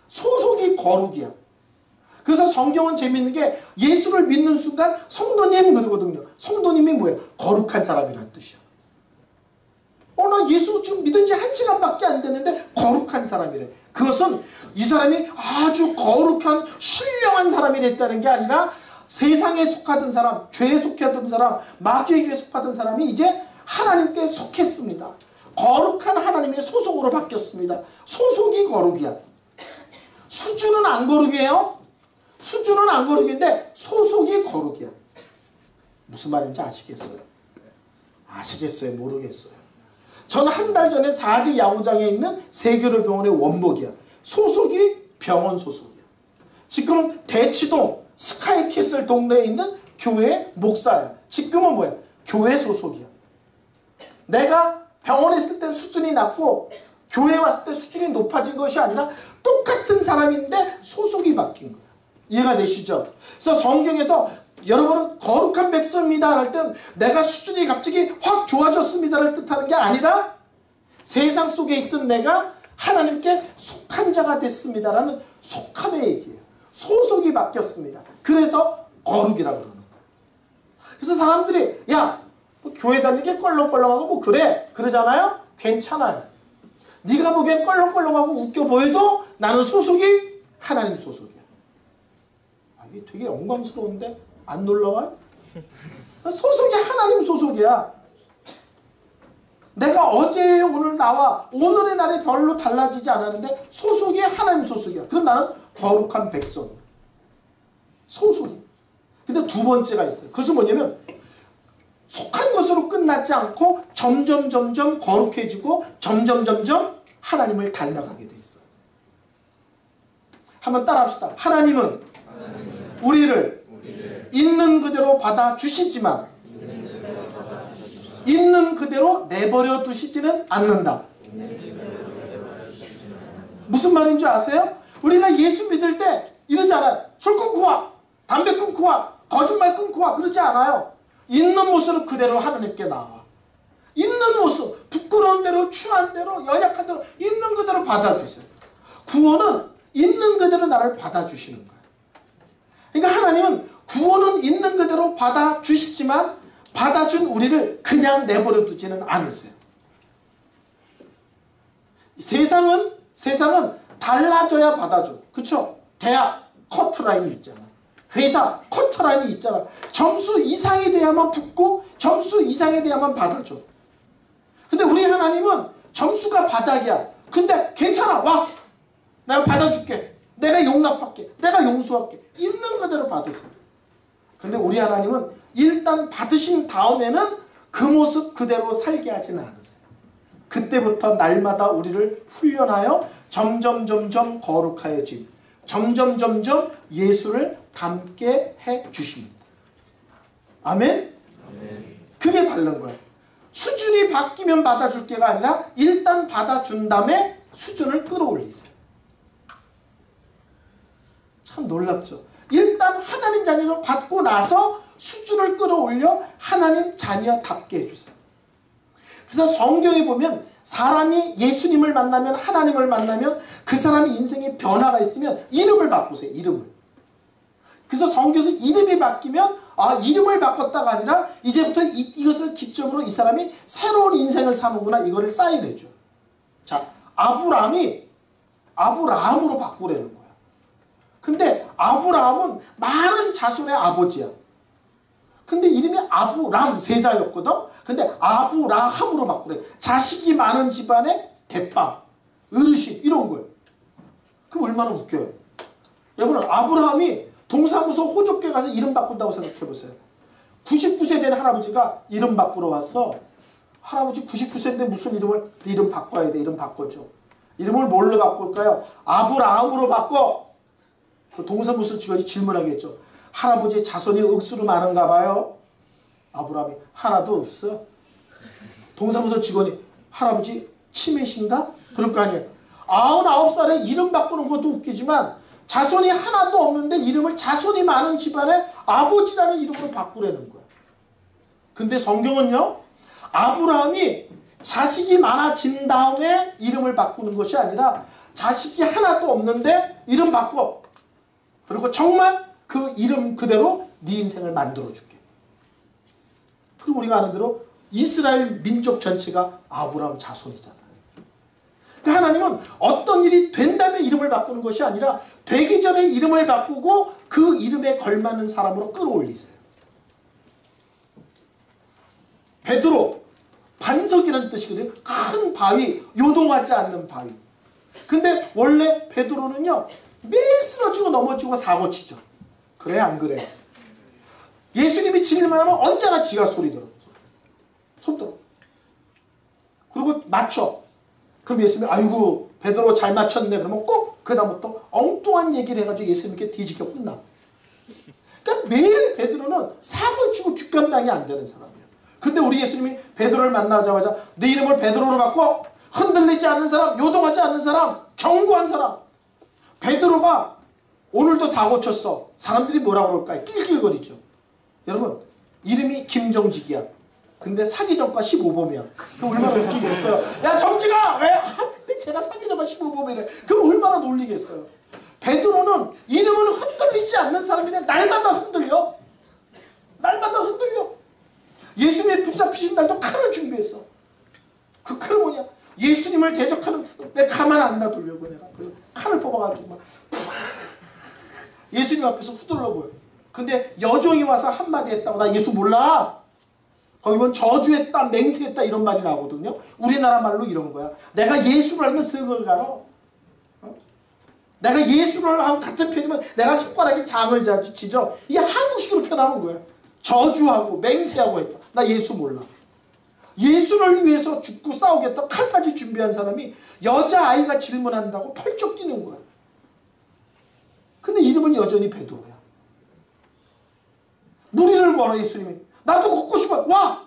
S2: 소속이 거룩이야. 그래서 성경은 재밌는 게 예수를 믿는 순간 성도님 그러거든요. 성도님이 뭐예요? 거룩한 사람이라는 뜻이야. 나 예수 지금 믿은 지 1시간밖에 안 됐는데 거룩한 사람이래. 그것은 이 사람이 아주 거룩한 신령한 사람이 됐다는 게 아니라 세상에 속하던 사람, 죄에 속하던 사람, 마귀에게 속하던 사람이 이제 하나님께 속했습니다. 거룩한 하나님의 소속으로 바뀌었습니다. 소속이 거룩이야. 수준은 안 거룩이에요. 수준은 안 거룩인데 소속이 거룩이야. 무슨 말인지 아시겠어요? 아시겠어요? 모르겠어요? 저는 한 달 전에 사직 야구장에 있는 세계로병원의 원목이야. 소속이 병원 소속이야. 지금은 대치동 스카이캐슬 동네에 있는 교회 목사야. 지금은 뭐야? 교회 소속이야. 내가 병원에 있을 때 수준이 낮고 교회에 왔을 때 수준이 높아진 것이 아니라 똑같은 사람인데 소속이 바뀐 거야. 이해가 되시죠? 그래서 성경에서 여러분은 거룩한 백성입니다 할 땐 내가 수준이 갑자기 확 좋아졌습니다를 뜻하는 게 아니라 세상 속에 있던 내가 하나님께 속한 자가 됐습니다라는 속함의 얘기예요. 소속이 바뀌었습니다. 그래서 거룩이라고 그러는 거예요. 그래서 사람들이 야 뭐 교회 다니는 게 껄렁껄렁하고 뭐 그래 그러잖아요. 괜찮아요. 네가 보기엔 껄렁껄렁하고 웃겨 보여도 나는 소속이 하나님 소속이야. 이게 되게 영광스러운데 안 놀라워요? 소속이 하나님 소속이야. 내가 어제 오늘 나와 오늘의 날에 별로 달라지지 않았는데 소속이 하나님 소속이야. 그럼 나는 거룩한 백성이야. 소속이. 근데 두 번째가 있어요. 그것은 뭐냐면 속한 것으로 끝나지 않고 점점 거룩해지고 점점 하나님을 닮아가게 돼 있어요. 한번 따라합시다. 하나님은 우리를 있는 그대로 받아주시지만 있는 그대로 내버려 두시지는 않는다. 무슨 말인 줄 아세요? 우리가 예수 믿을 때 이러지 않아요. 술 끊고 와, 담배 끊고 와, 거짓말 끊고 와, 그러지 않아요. 있는 모습으로 그대로 하나님께 나와. 있는 모습, 부끄러운 대로, 추한 대로, 연약한 대로 있는 그대로 받아주세요. 구원은 있는 그대로 나를 받아주시는 거예요. 그러니까 하나님은 구원은 있는 그대로 받아주시지만 받아준 우리를 그냥 내버려 두지는 않으세요. 세상은 달라져야 받아줘. 그쵸? 대학 커트라인이 있잖아. 회사 커트라인이 있잖아. 점수 이상이 돼야만 붙고 점수 이상이 돼야만 받아줘. 근데 우리 하나님은 점수가 바닥이야. 근데 괜찮아. 와. 내가 받아줄게. 내가 용납할게. 내가 용서할게. 있는 그대로 받으세요. 근데 우리 하나님은 일단 받으신 다음에는 그 모습 그대로 살게 하지는 않으세요. 그때부터 날마다 우리를 훈련하여 점점 거룩하여짐. 점점 예수를 닮게 해 주십니다. 아멘? 그게 다른 거예요. 수준이 바뀌면 받아줄 게가 아니라 일단 받아준 다음에 수준을 끌어올리세요. 참 놀랍죠. 일단 하나님 자녀로 받고 나서 수준을 끌어올려 하나님 자녀답게 해주세요. 그래서 성경에 보면 사람이 예수님을 만나면 하나님을 만나면 그 사람의 인생에 변화가 있으면 이름을 바꾸세요. 이름을. 그래서 성경에서 이름이 바뀌면 이름을 바꿨다가 아니라 이제부터 이것을 기점으로 이 사람이 새로운 인생을 사는구나 이거를 사인해줘. 자, 아브라함으로 바꾸라는 거야. 근데 아브라함은 많은 자손의 아버지야. 근데 이름이 아브람 세자였거든. 근데 아브라함으로 바꾸래. 자식이 많은 집안의 대빵, 어르신 이런 거예요. 그럼 얼마나 웃겨요. 여러분 아브라함이 동사무소 호족계 가서 이름 바꾼다고 생각해보세요. 99세 된 할아버지가 이름 바꾸러 왔어. 할아버지 99세인데 무슨 이름 바꿔야 돼. 이름 바꿔줘. 이름을 뭘로 바꿀까요? 아브라함으로 바꿔. 그 동사무소 직원이 질문하겠죠. 할아버지의 자손이 억수로 많은가 봐요. 아브라함이 하나도 없어. 동사무소 직원이 할아버지 치매신가? 그럴 거 아니에요. 99살에 이름 바꾸는 것도 웃기지만 자손이 하나도 없는데 이름을 자손이 많은 집안의 아버지라는 이름으로 바꾸라는 거야. 근데 성경은요. 아브라함이 자식이 많아진 다음에 이름을 바꾸는 것이 아니라 자식이 하나도 없는데 이름 바꿔. 그리고 정말 그 이름 그대로 네 인생을 만들어줄게. 그리고 우리가 아는 대로 이스라엘 민족 전체가 아브라함 자손이잖아요. 그러니까 하나님은 어떤 일이 된 다음에 이름을 바꾸는 것이 아니라 되기 전에 이름을 바꾸고 그 이름에 걸맞는 사람으로 끌어올리세요. 베드로, 반석이라는 뜻이거든요. 큰 바위, 요동하지 않는 바위. 근데 원래 베드로는요. 매일 쓰러지고 넘어지고 사고치죠. 그래 안 그래? 예수님이 진리만 하면 언제나 지가 소리 들어. 손 들어. 그리고 맞춰. 그럼 예수님이 아이고 베드로 잘 맞췄네. 그러면 꼭 그 다음부터 엉뚱한 얘기를 해가지고 예수님께 뒤지게 혼나. 그러니까 매일 베드로는 사고를 치고 뒷감당이 안 되는 사람이에요. 근데 우리 예수님이 베드로를 만나자마자 내 이름을 베드로로 바꿔. 흔들리지 않는 사람, 요동하지 않는 사람, 견고한 사람. 베드로가 오늘도 사고 쳤어. 사람들이 뭐라고 그럴까요? 낄낄거리죠. 여러분 이름이 김정직이야. 근데 사기전과 15범이야. 그럼 얼마나 웃기겠어요. 야 정직아! 왜? 근데 제가 사기전과 15범이래. 그럼 얼마나 놀리겠어요. 베드로는 이름은 흔들리지 않는 사람인데 날마다 흔들려. 날마다 흔들려. 예수님이 붙잡히신 날도 칼을 준비했어. 그 칼은 뭐냐? 예수님을 대적하는, 내가 가만 안 놔두려고 내가 그래서 칼을 뽑아가지고 막 예수님 앞에서 후들러 보여. 근데 여종이 와서 한마디 했다고, 나 예수 몰라. 거기 보면 저주했다, 맹세했다 이런 말이 나오거든요. 우리나라 말로 이런 거야. 내가 예수를 알면 성을 가러. 내가 예수를 하고 같은 편이면 내가 손가락에 장을 치죠. 이게 한국식으로 표현하는 거예요. 저주하고 맹세하고 했다. 나 예수 몰라. 예수를 위해서 죽고 싸우겠다 칼까지 준비한 사람이 여자아이가 질문한다고 펄쩍 뛰는 거야. 근데 이름은 여전히 베드로야. 무리를 걸어 예수님이. 나도 걷고 싶어. 와!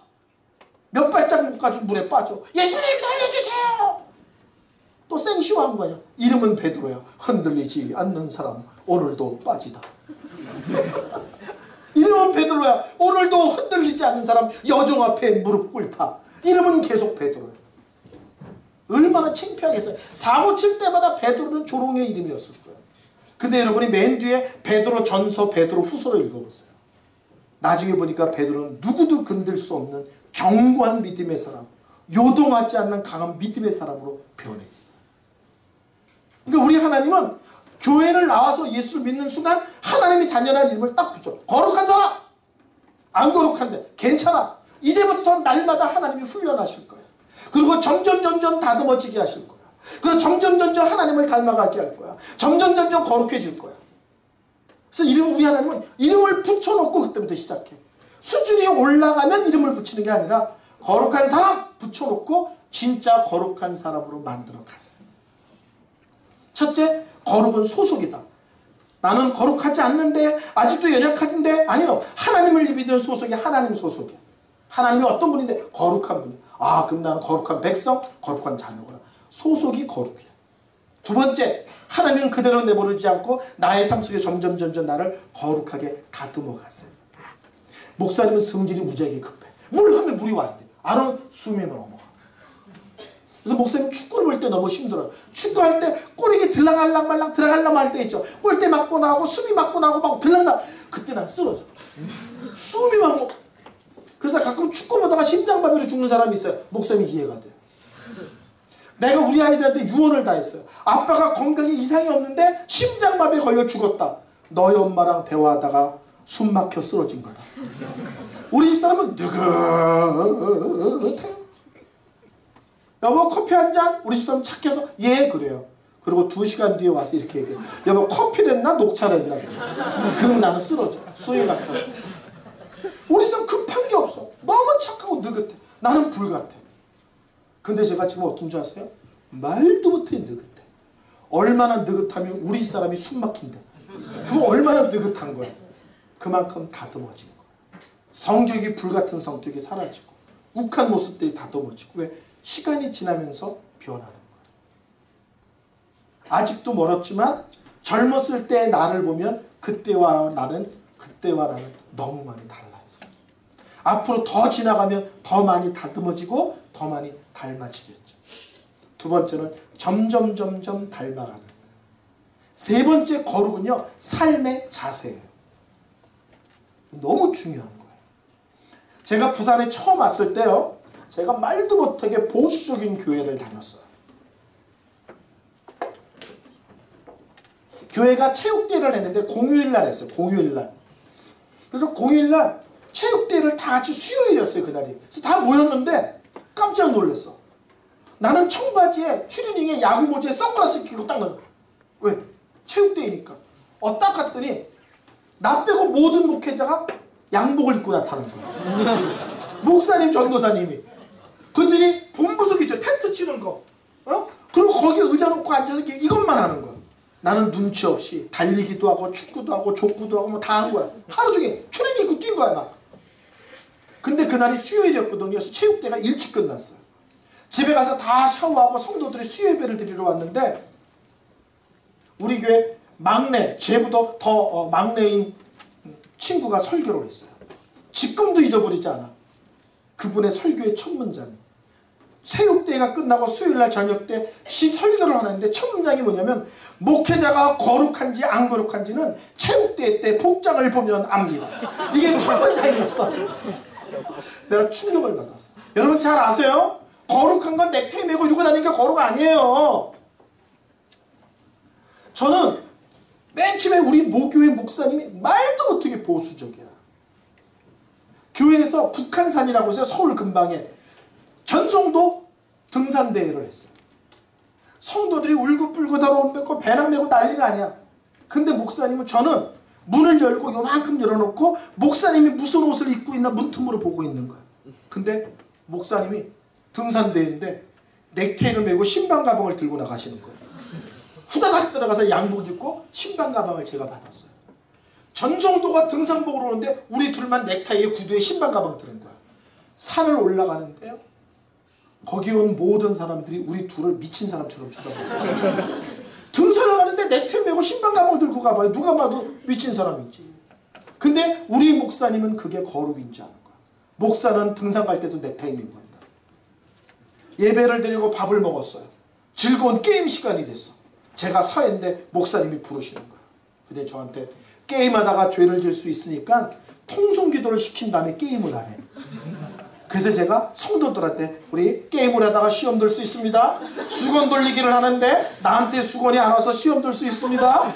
S2: 몇 발짝 못 가지고 물에 빠져. 예수님 살려주세요. 또 생쇼한 거냐. 이름은 베드로야. 흔들리지 않는 사람 오늘도 빠지다. 이름은 베드로야. 오늘도 흔들리지 않는 사람 여종 앞에 무릎 꿇다. 이름은 계속 베드로야. 얼마나 창피하겠어요. 사고 칠 때마다 베드로는 조롱의 이름이었을 거예요. 근데 여러분이 맨 뒤에 베드로 전서, 베드로 후서를 읽어보세요. 나중에 보니까 베드로는 누구도 건들 수 없는 견고한 믿음의 사람, 요동하지 않는 강한 믿음의 사람으로 변해 있어요. 그러니까 우리 하나님은 교회를 나와서 예수를 믿는 순간 하나님의 자녀라는 이름을 딱 붙여. 거룩한 사람! 안 거룩한데 괜찮아. 이제부터 날마다 하나님이 훈련하실 거예요. 그리고 점점 다듬어지게 하실 거예요. 그리고 점점 하나님을 닮아가게 할 거야. 점점 거룩해질 거야. 그래서 우리 하나님은 이름을 붙여놓고 그때부터 시작해. 수준이 올라가면 이름을 붙이는 게 아니라 거룩한 사람 붙여놓고 진짜 거룩한 사람으로 만들어 가세요. 첫째, 거룩은 소속이다. 나는 거룩하지 않는데 아직도 연약하긴데 아니요. 하나님을 믿는 소속이 하나님 소속이야. 하나님이 어떤 분인데 거룩한 분이야. 아 그럼 나는 거룩한 백성, 거룩한 자녀구나. 소속이 거룩이야. 두 번째, 하나님은 그대로 내버리지 않고 나의 삶 속에 점점 나를 거룩하게 다듬어 가세요. 목사님은 성질이 무지하게 급해. 물 하면 물이 와야 돼. 안 오면 숨이 넘어가. 그래서 목사님 축구를 볼 때 너무 힘들어요. 축구할 때 꼬리에 들락할락 말락 들어갈락 말 때 있죠. 골대 맞고 나오고 수비 맞고 나오고 막 들락날. 그때 난 쓰러져. 숨이 막 그래서 가끔 축구 보다가 심장마비로 죽는 사람이 있어요. 목사님이 이해가 돼요. 내가 우리 아이들한테 유언을 다 했어요. 아빠가 건강에 이상이 없는데 심장마비에 걸려 죽었다. 너희 엄마랑 대화하다가 숨 막혀 쓰러진 거다. 우리 집사람은 느긋해요. 여보 커피 한 잔? 우리 집사람 착해서 예 그래요. 그리고 2시간 뒤에 와서 이렇게 얘기해. 여보 커피 됐나 녹차를 했나? 그러면 나는 쓰러져. 숨이 막혀서. 우리 집사람 급한 게 없어. 너무 착하고 느긋해. 나는 불같아. 근데 제가 지금 어떤 줄 아세요? 말도 못해 느긋해. 얼마나 느긋하면 우리 사람이 숨 막힌대. 그럼 얼마나 느긋한 거야. 그만큼 다듬어진 거야. 성격이 불같은 성격이 사라지고 욱한 모습들이 다듬어지고 왜? 시간이 지나면서 변하는 거야. 아직도 멀었지만 젊었을 때의 나를 보면 그때와 나는 너무 많이 달라있어. 앞으로 더 지나가면 더 많이 다듬어지고 더 많이 닮아지겠죠. 두 번째는 점점 닮아가는 거예요. 세 번째 거룩은요. 삶의 자세예요. 너무 중요한 거예요. 제가 부산에 처음 왔을 때요. 제가 말도 못하게 보수적인 교회를 다녔어요. 교회가 체육대회를 했는데 공휴일날 했어요. 공휴일날. 그래서 공휴일날 체육대회를 다 같이 수요일이었어요. 그날이. 그래서 다 모였는데 깜짝 놀랐어. 나는 청바지에 추리닝에 야구모자에 선글라스 끼고 딱 넣은 거야. 왜? 체육대회니까. 딱 갔더니 나 빼고 모든 목회자가 양복을 입고 나타난 거야. 목사님, 전도사님이. 그들이 본부석 있죠. 텐트 치는 거. 그리고 거기에 의자 놓고 앉아서 이것만 하는 거야. 나는 눈치 없이 달리기도 하고 축구도 하고 족구도 하고 뭐 다 한 거야. 하루 종일 추리닝 입고 뛴 거야 막. 근데 그날이 수요일이었거든요. 그래서 체육대가 일찍 끝났어요. 집에 가서 다 샤워하고 성도들이 수요예배를 드리러 왔는데 우리 교회 막내, 쟤보다 더 막내인 친구가 설교를 했어요. 지금도 잊어버리지 않아. 그분의 설교의 첫 문장이 체육대회가 끝나고 수요일날 저녁 때 설교를 하는데 첫 문장이 뭐냐면 목회자가 거룩한지 안 거룩한지는 체육대회 때 복장을 보면 압니다. 이게 첫 문장이었어. 내가 충격을 받았어. 여러분 잘 아세요? 거룩한 건 넥타이 메고 이러고 다니는 게 거룩 아니에요. 저는 맨 처음에 우리 모교회 목사님이 말도 못하게 보수적이야. 교회에서 북한산이라고 해서 서울 근방에 전성도 등산대회를 했어요. 성도들이 울고불고 달아오고 배낭 메고 난리가 아니야. 근데 목사님은, 저는 문을 열고 요만큼 열어놓고 목사님이 무슨 옷을 입고 있나 문틈으로 보고 있는 거야. 근데 목사님이 등산대회인데 넥타이를 메고 신방 가방을 들고 나가시는 거예요. 후다닥 들어가서 양복 입고 신방 가방을 제가 받았어요. 전정도가 등산복으로 오는데 우리 둘만 넥타이에 구두에 신방 가방 들은 거야. 산을 올라가는데요, 거기 온 모든 사람들이 우리 둘을 미친 사람처럼 쳐다보고 등산을 가는데 넥타이 메고 신방 가방 들고 가봐요. 누가 봐도 미친 사람이지. 근데 우리 목사님은 그게 거룩인지 아는 거야. 목사는 등산 갈 때도 넥타이 메고 간다. 예배를 드리고 밥을 먹었어요. 즐거운 게임 시간이 됐어. 제가 사회인데 목사님이 부르시는 거야. 근데 저한테 게임하다가 죄를 질 수 있으니까 통성기도를 시킨 다음에 게임을 하래. 그래서 제가 성도들한테, 우리 게임을 하다가 시험 들 수 있습니다. 수건 돌리기를 하는데 나한테 수건이 안 와서 시험 들 수 있습니다.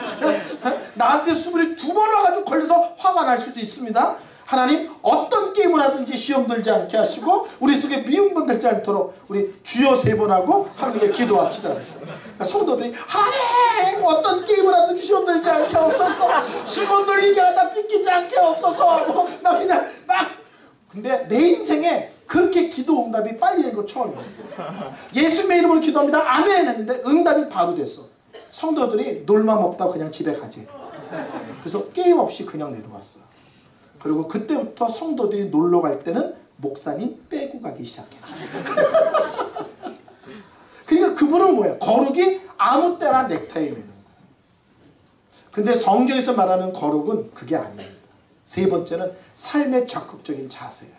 S2: 나한테 수건이 2번 와가지고 걸려서 화가 날 수도 있습니다. 하나님, 어떤 게임을 하든지 시험 들지 않게 하시고 우리 속에 미움분 들지 않도록 우리 주여 3번 하고 함께 기도합시다 그랬어요. 그러니까 성도들이, 하나님, 어떤 게임을 하든지 시험 들지 않게 없어서, 수건 돌리기 하다 삐끼지 않게 없어서, 막 그냥 막. 근데 내 인생에 그렇게 기도 응답이 빨리 된 거 처음이에요. 예수님의 이름으로 기도합니다. 아멘 했는데 응답이 바로 됐어. 성도들이 놀맘 없다고 그냥 집에 가지. 그래서 게임 없이 그냥 내려왔어요. 그리고 그때부터 성도들이 놀러 갈 때는 목사님 빼고 가기 시작했어요. 그러니까 그분은 뭐예요? 거룩이 아무 때나 넥타이 매는 거예요. 근데 성경에서 말하는 거룩은 그게 아닙니다. 3번째는 삶의 적극적인 자세예요.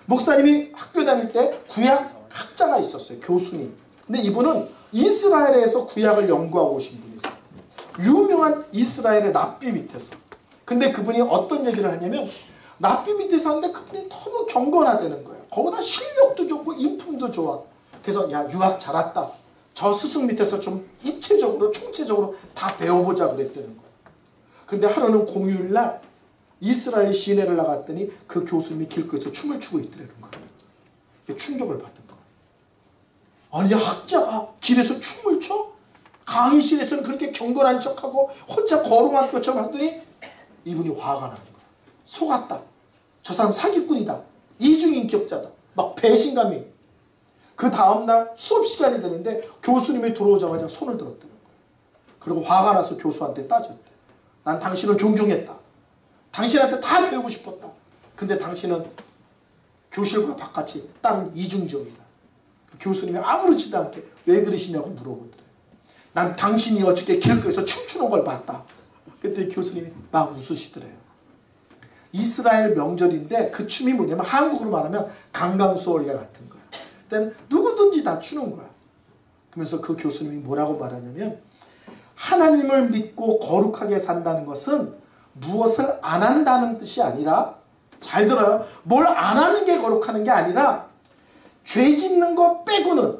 S2: 목사님이 학교 다닐 때 구약 학자가 있었어요. 교수님. 근데 이분은 이스라엘에서 구약을 연구하고 오신 분이세요. 유명한 이스라엘의 랍비 밑에서. 근데 그분이 어떤 얘기를 하냐면, 랍비 밑에서 하는데 그분이 너무 경건하다는 거예요. 거기다 실력도 좋고 인품도 좋아. 그래서 야, 유학 잘 왔다. 저 스승 밑에서 좀 입체적으로 총체적으로 다 배워보자 그랬다는 거예요. 근데 하루는 공휴일날 이스라엘 시내를 나갔더니 그 교수님이 길거리에서 춤을 추고 있더라는 거예요. 충격을 받은 거예요. 아니, 학자가 길에서 춤을 춰? 강의실에서는 그렇게 경건한 척하고 혼자 거룩한 것처럼 하더니 이분이 화가 나는 거예요. 속았다. 저 사람 사기꾼이다. 이중인격자다. 막 배신감이. 그 다음날 수업 시간이 되는데 교수님이 들어오자마자 손을 들었다는 거예요. 그리고 화가 나서 교수한테 따졌대. 난 당신을 존경했다. 당신한테 다 배우고 싶었다. 근데 당신은 교실과 바깥이 다른 이중적이다. 교수님이 아무렇지도 않게 왜 그러시냐고 물어보더래요. 난 당신이 어저께 길거리에서 춤추는 걸 봤다. 그때 교수님이 막 웃으시더래요. 이스라엘 명절인데 그 춤이 뭐냐면 한국으로 말하면 강강수월래 같은 거야. 그때는 누구든지 다 추는 거야. 그러면서 그 교수님이 뭐라고 말하냐면, 하나님을 믿고 거룩하게 산다는 것은 무엇을 안 한다는 뜻이 아니라, 잘 들어요. 뭘 안 하는 게 거룩하는 게 아니라 죄 짓는 거 빼고는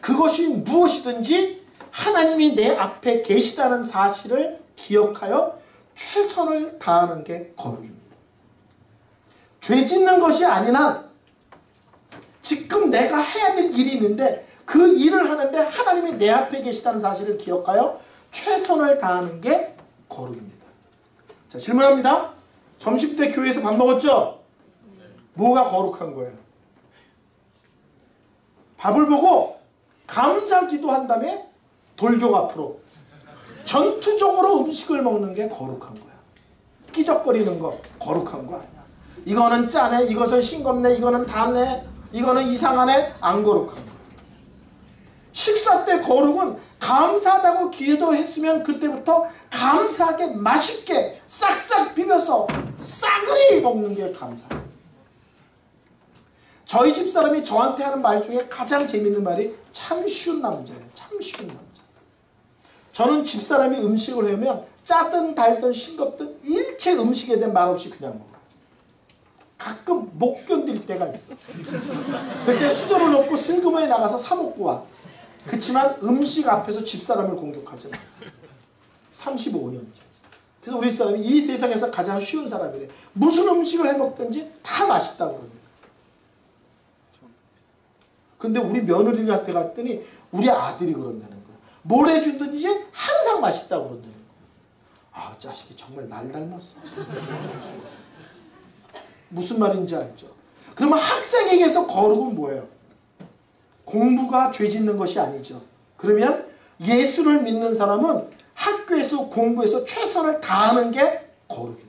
S2: 그것이 무엇이든지 하나님이 내 앞에 계시다는 사실을 기억하여 최선을 다하는 게 거룩입니다. 죄 짓는 것이 아니라 지금 내가 해야 될 일이 있는데 그 일을 하는데 하나님이 내 앞에 계시다는 사실을 기억하여 최선을 다하는 게 거룩입니다. 자, 질문합니다. 점심때 교회에서 밥 먹었죠? 뭐가 거룩한 거예요? 밥을 보고 감사 기도한 다음에 돌격 앞으로 전투적으로 음식을 먹는 게 거룩한 거야. 끼적거리는 거 거룩한 거 아니야. 이거는 짜네, 이것은 싱겁네, 이거는 달네, 이거는 이상하네, 안 거룩한 거야. 식사 때 거룩은 감사하다고 기도했으면 그때부터 감사하게 맛있게 싹싹 비벼서 싸그리 먹는 게 감사해요. 저희 집사람이 저한테 하는 말 중에 가장 재밌는 말이 참 쉬운 남자예요. 참 쉬운 남자. 저는 집사람이 음식을 해오면 짜든 달든 싱겁든 일체 음식에 대한 말 없이 그냥 먹어요. 가끔 못 견딜 때가 있어. 그때 수저를 넣고 슬그머니 나가서 사 먹고 와. 그렇지만 음식 앞에서 집사람을 공격하지 마. 35년째. 그래서 우리 사람이 이 세상에서 가장 쉬운 사람이래. 무슨 음식을 해먹든지 다 맛있다고 그러니까. 근데 우리 며느리한테 갔더니 우리 아들이 그런다는 거야. 뭘 해주든지 항상 맛있다고 그런다는 거야. 아, 자식이 정말 날 닮았어. 무슨 말인지 알죠? 그러면 학생에게서 거룩은 뭐예요? 공부가 죄 짓는 것이 아니죠. 그러면 예수를 믿는 사람은 학교에서 공부해서 최선을 다하는 게 거룩인 거예요.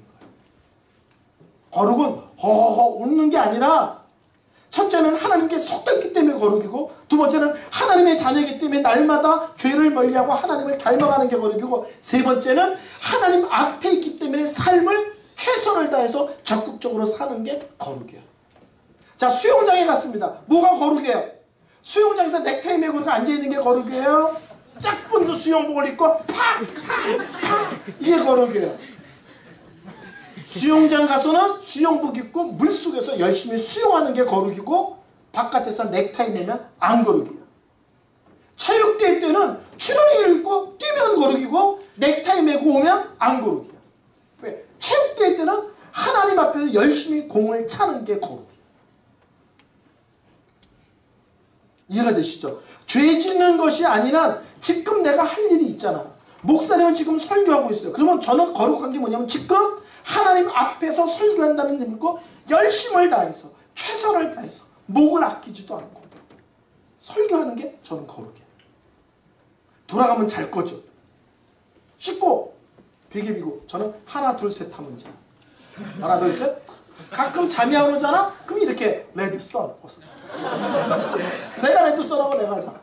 S2: 거룩은 허허 웃는 게 아니라 첫째는 하나님께 속했기 때문에 거룩이고, 두 번째는 하나님의 자녀이기 때문에 날마다 죄를 멀리하고 하나님을 닮아가는 게 거룩이고, 세 번째는 하나님 앞에 있기 때문에 삶을 최선을 다해서 적극적으로 사는 게 거룩이에요. 자, 수영장에 갔습니다. 뭐가 거룩이에요? 수영장에서 넥타이 메고 앉아있는 게 거룩이에요? 짝분도 수영복을 입고 팍! 이게 거룩이에요. 수영장 가서는 수영복 입고 물속에서 열심히 수영하는 게 거룩이고, 바깥에서 넥타이 매면 안 거룩이에요. 체육대회 때는 출혈이 입고 뛰면 거룩이고, 넥타이 매고 오면 안 거룩이에요. 왜? 체육대회 때는 하나님 앞에서 열심히 공을 차는 게 거룩이에요. 이해가 되시죠? 죄 짓는 것이 아니라 지금 내가 할 일이 있잖아. 목사님은 지금 설교하고 있어요. 그러면 저는 거룩한 게 뭐냐면 지금 하나님 앞에서 설교한다는 의미고, 열심을 다해서 최선을 다해서 목을 아끼지도 않고 설교하는 게 저는 거룩이에요. 돌아가면 잘 거죠. 씻고 베개 비고 저는 하나 둘 셋 하면 자. 하나 둘 셋. 가끔 잠이 안 오잖아? 그럼 이렇게 레드 선. 내가 레드 선하고 내가 자.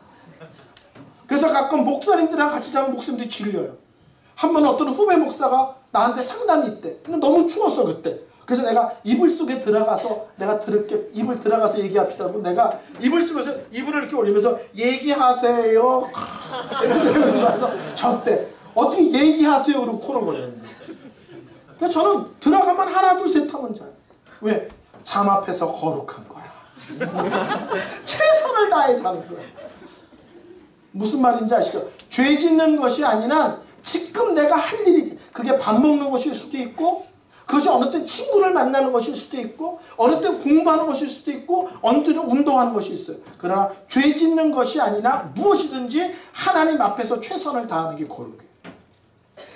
S2: 그래서 가끔 목사님들이랑 같이 자면 목사님들이 질려요. 한 번 어떤 후배 목사가 나한테 상담이 있대. 근데 너무 추웠어 그때. 그래서 내가 이불 속에 들어가서 내가 들을게, 이불 들어가서 얘기합시다. 그럼 내가 이불 속에서 이불을 이렇게 올리면서 얘기하세요. 이렇게 들으면서 졌대. 어떻게 얘기하세요? 그러고 코를 걸렸는데. 그래서 저는 들어가면 하나 둘 셋 하면 자요. 왜? 잠 앞에서 거룩한 거야. 최선을 다해 자는 거야. 무슨 말인지 아시죠? 죄 짓는 것이 아니라 지금 내가 할 일이지. 그게 밥 먹는 것일 수도 있고, 그것이 어느 때 친구를 만나는 것일 수도 있고, 어느 때 공부하는 것일 수도 있고, 어느 때는 운동하는 것이 있어요. 그러나 죄 짓는 것이 아니라 무엇이든지 하나님 앞에서 최선을 다하는 게 거룩이에요.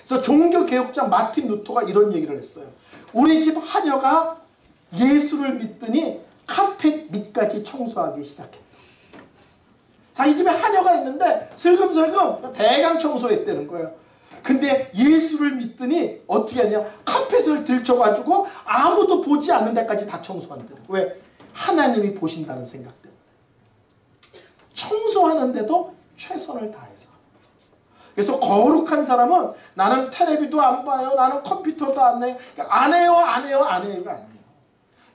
S2: 그래서 종교개혁자 마틴 루터가 이런 얘기를 했어요. 우리 집 하녀가 예수를 믿더니 카펫 밑까지 청소하기 시작했다. 자, 이 집에 하녀가 있는데 슬금슬금 대강 청소했다는 거예요. 근데 예수를 믿더니 어떻게 하냐? 카펫을 들쳐가지고 아무도 보지 않는 데까지 다 청소한다는 거예요. 왜? 하나님이 보신다는 생각 때문에. 청소하는데도 최선을 다해서. 그래서 거룩한 사람은 나는 텔레비도 안 봐요. 나는 컴퓨터도 안 해요. 안 해요, 안 해요, 안 해요가 아니에요.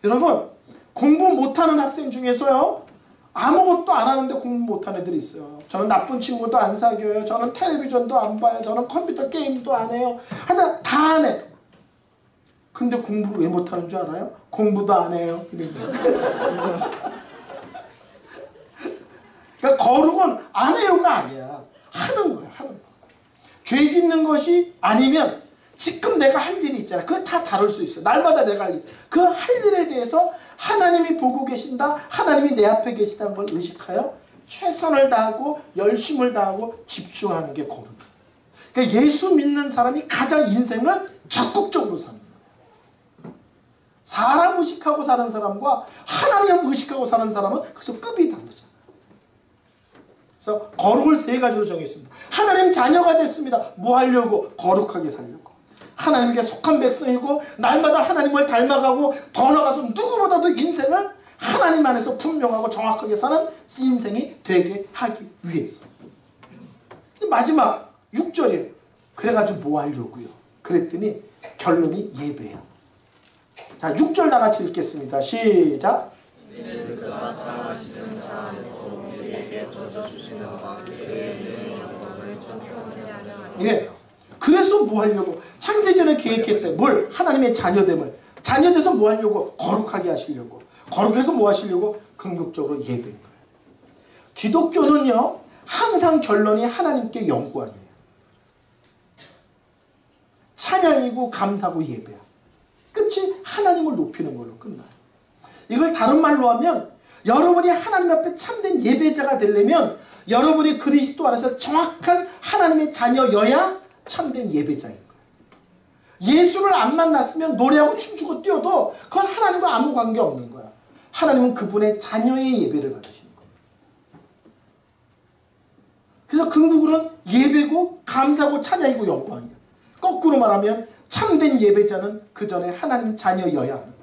S2: 여러분, 공부 못하는 학생 중에서요, 아무것도 안 하는데 공부 못하는 애들이 있어요. 저는 나쁜 친구도 안 사귀어요. 저는 텔레비전도 안 봐요. 저는 컴퓨터 게임도 안 해요. 하여튼 다 안 해. 근데 공부를 왜 못하는 줄 알아요? 공부도 안 해요. 그러니까 거룩은 안 해요가 아니야. 하는 거야. 하는 거. 죄 짓는 것이 아니면 지금 내가 할 일이 있잖아. 그거 다 다룰 수 있어요. 날마다 내가 할 일. 그 할 일에 대해서 하나님이 보고 계신다. 하나님이 내 앞에 계시다는 걸 의식하여 최선을 다하고 열심을 다하고 집중하는 게 거룩이에요. 그러니까 예수 믿는 사람이 가장 인생을 적극적으로 사는 거예요. 사람 의식하고 사는 사람과 하나님 의식하고 사는 사람은 그래서 급이 다르죠. 그래서 거룩을 세 가지로 정했습니다. 하나님 자녀가 됐습니다. 뭐 하려고? 거룩하게 살려고. 하나님께 속한 백성이고 날마다 하나님을 닮아가고 더 나아가서 누구보다도 인생을 하나님 안에서 분명하고 정확하게 사는 인생이 되게 하기 위해서. 마지막 6절이에요. 그래가지고 뭐 하려고요? 그랬더니 결론이 예배야. 자, 6절 다 같이 읽겠습니다. 시작.
S3: 그가 사랑하시는 자 안에서 우리에게 져주시는 바 그의 이름의 영광을 찬송하게 하려 하니.
S2: 예. 그래서 뭐 하려고? 창세전에 계획했대. 뭘? 하나님의 자녀됨을. 자녀돼서 뭐 하려고? 거룩하게 하시려고. 거룩해서 뭐 하시려고? 궁극적으로 예배인 거예요. 기독교는요, 항상 결론이 하나님께 영광이에요. 찬양이고 감사고 예배야. 끝이 하나님을 높이는 걸로 끝나요. 이걸 다른 말로 하면 여러분이 하나님 앞에 참된 예배자가 되려면 여러분이 그리스도 안에서 정확한 하나님의 자녀여야 참된 예배자인 거예요. 예수를 안 만났으면 노래하고 춤추고 뛰어도 그건 하나님과 아무 관계 없는 거야. 하나님은 그분의 자녀의 예배를 받으시는 거예요. 그래서 궁극으로는 예배고 감사고 찬양이고 영광이야. 거꾸로 말하면 참된 예배자는 그 전에 하나님 자녀여야 하는 거예요.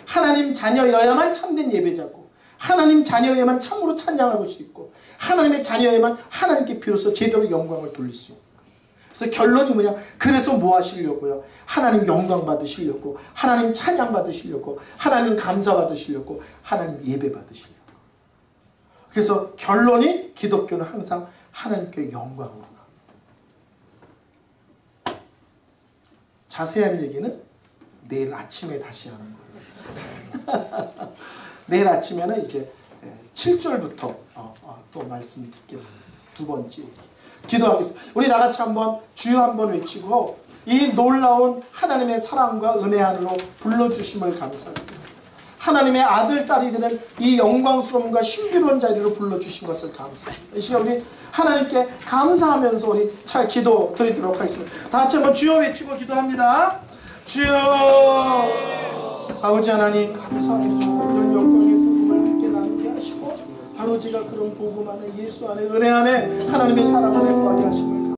S2: 하나님 자녀여야만 참된 예배자고, 하나님 자녀에만 참으로 찬양할 수 있고, 하나님의 자녀에만 하나님께 비로소 제대로 영광을 돌릴 수 있는 거예요. 그래서 결론이 뭐냐? 그래서 뭐 하시려고요? 하나님 영광 받으시려고, 하나님 찬양 받으시려고, 하나님 감사 받으시려고, 하나님 예배 받으시려고. 그래서 결론이 기독교는 항상 하나님께 영광으로 가. 자세한 얘기는 내일 아침에 다시 하는 거예요. 내일 아침에는 이제 7절부터 또 말씀 듣겠습니다. 두 번째 얘기. 기도하겠습니다. 우리 나같이 한번 주여 한번 외치고 이 놀라운 하나님의 사랑과 은혜 안으로 불러주심을 감사합니다. 하나님의 아들, 딸이 되는 이 영광스러움과 신비로운 자리로 불러주신 것을 감사합니다. 이 시간 우리 하나님께 감사하면서 우리 잘 기도 드리도록 하겠습니다. 다 같이 한번 주여 외치고 기도합니다. 주여. 아버지 하나님 감사합니다. 이런 영광의 복음을 함께 나누게 하시고 바로 제가 그런 복음 안에 예수 안에 은혜 안에 하나님의 사랑 안에 거하게 하심을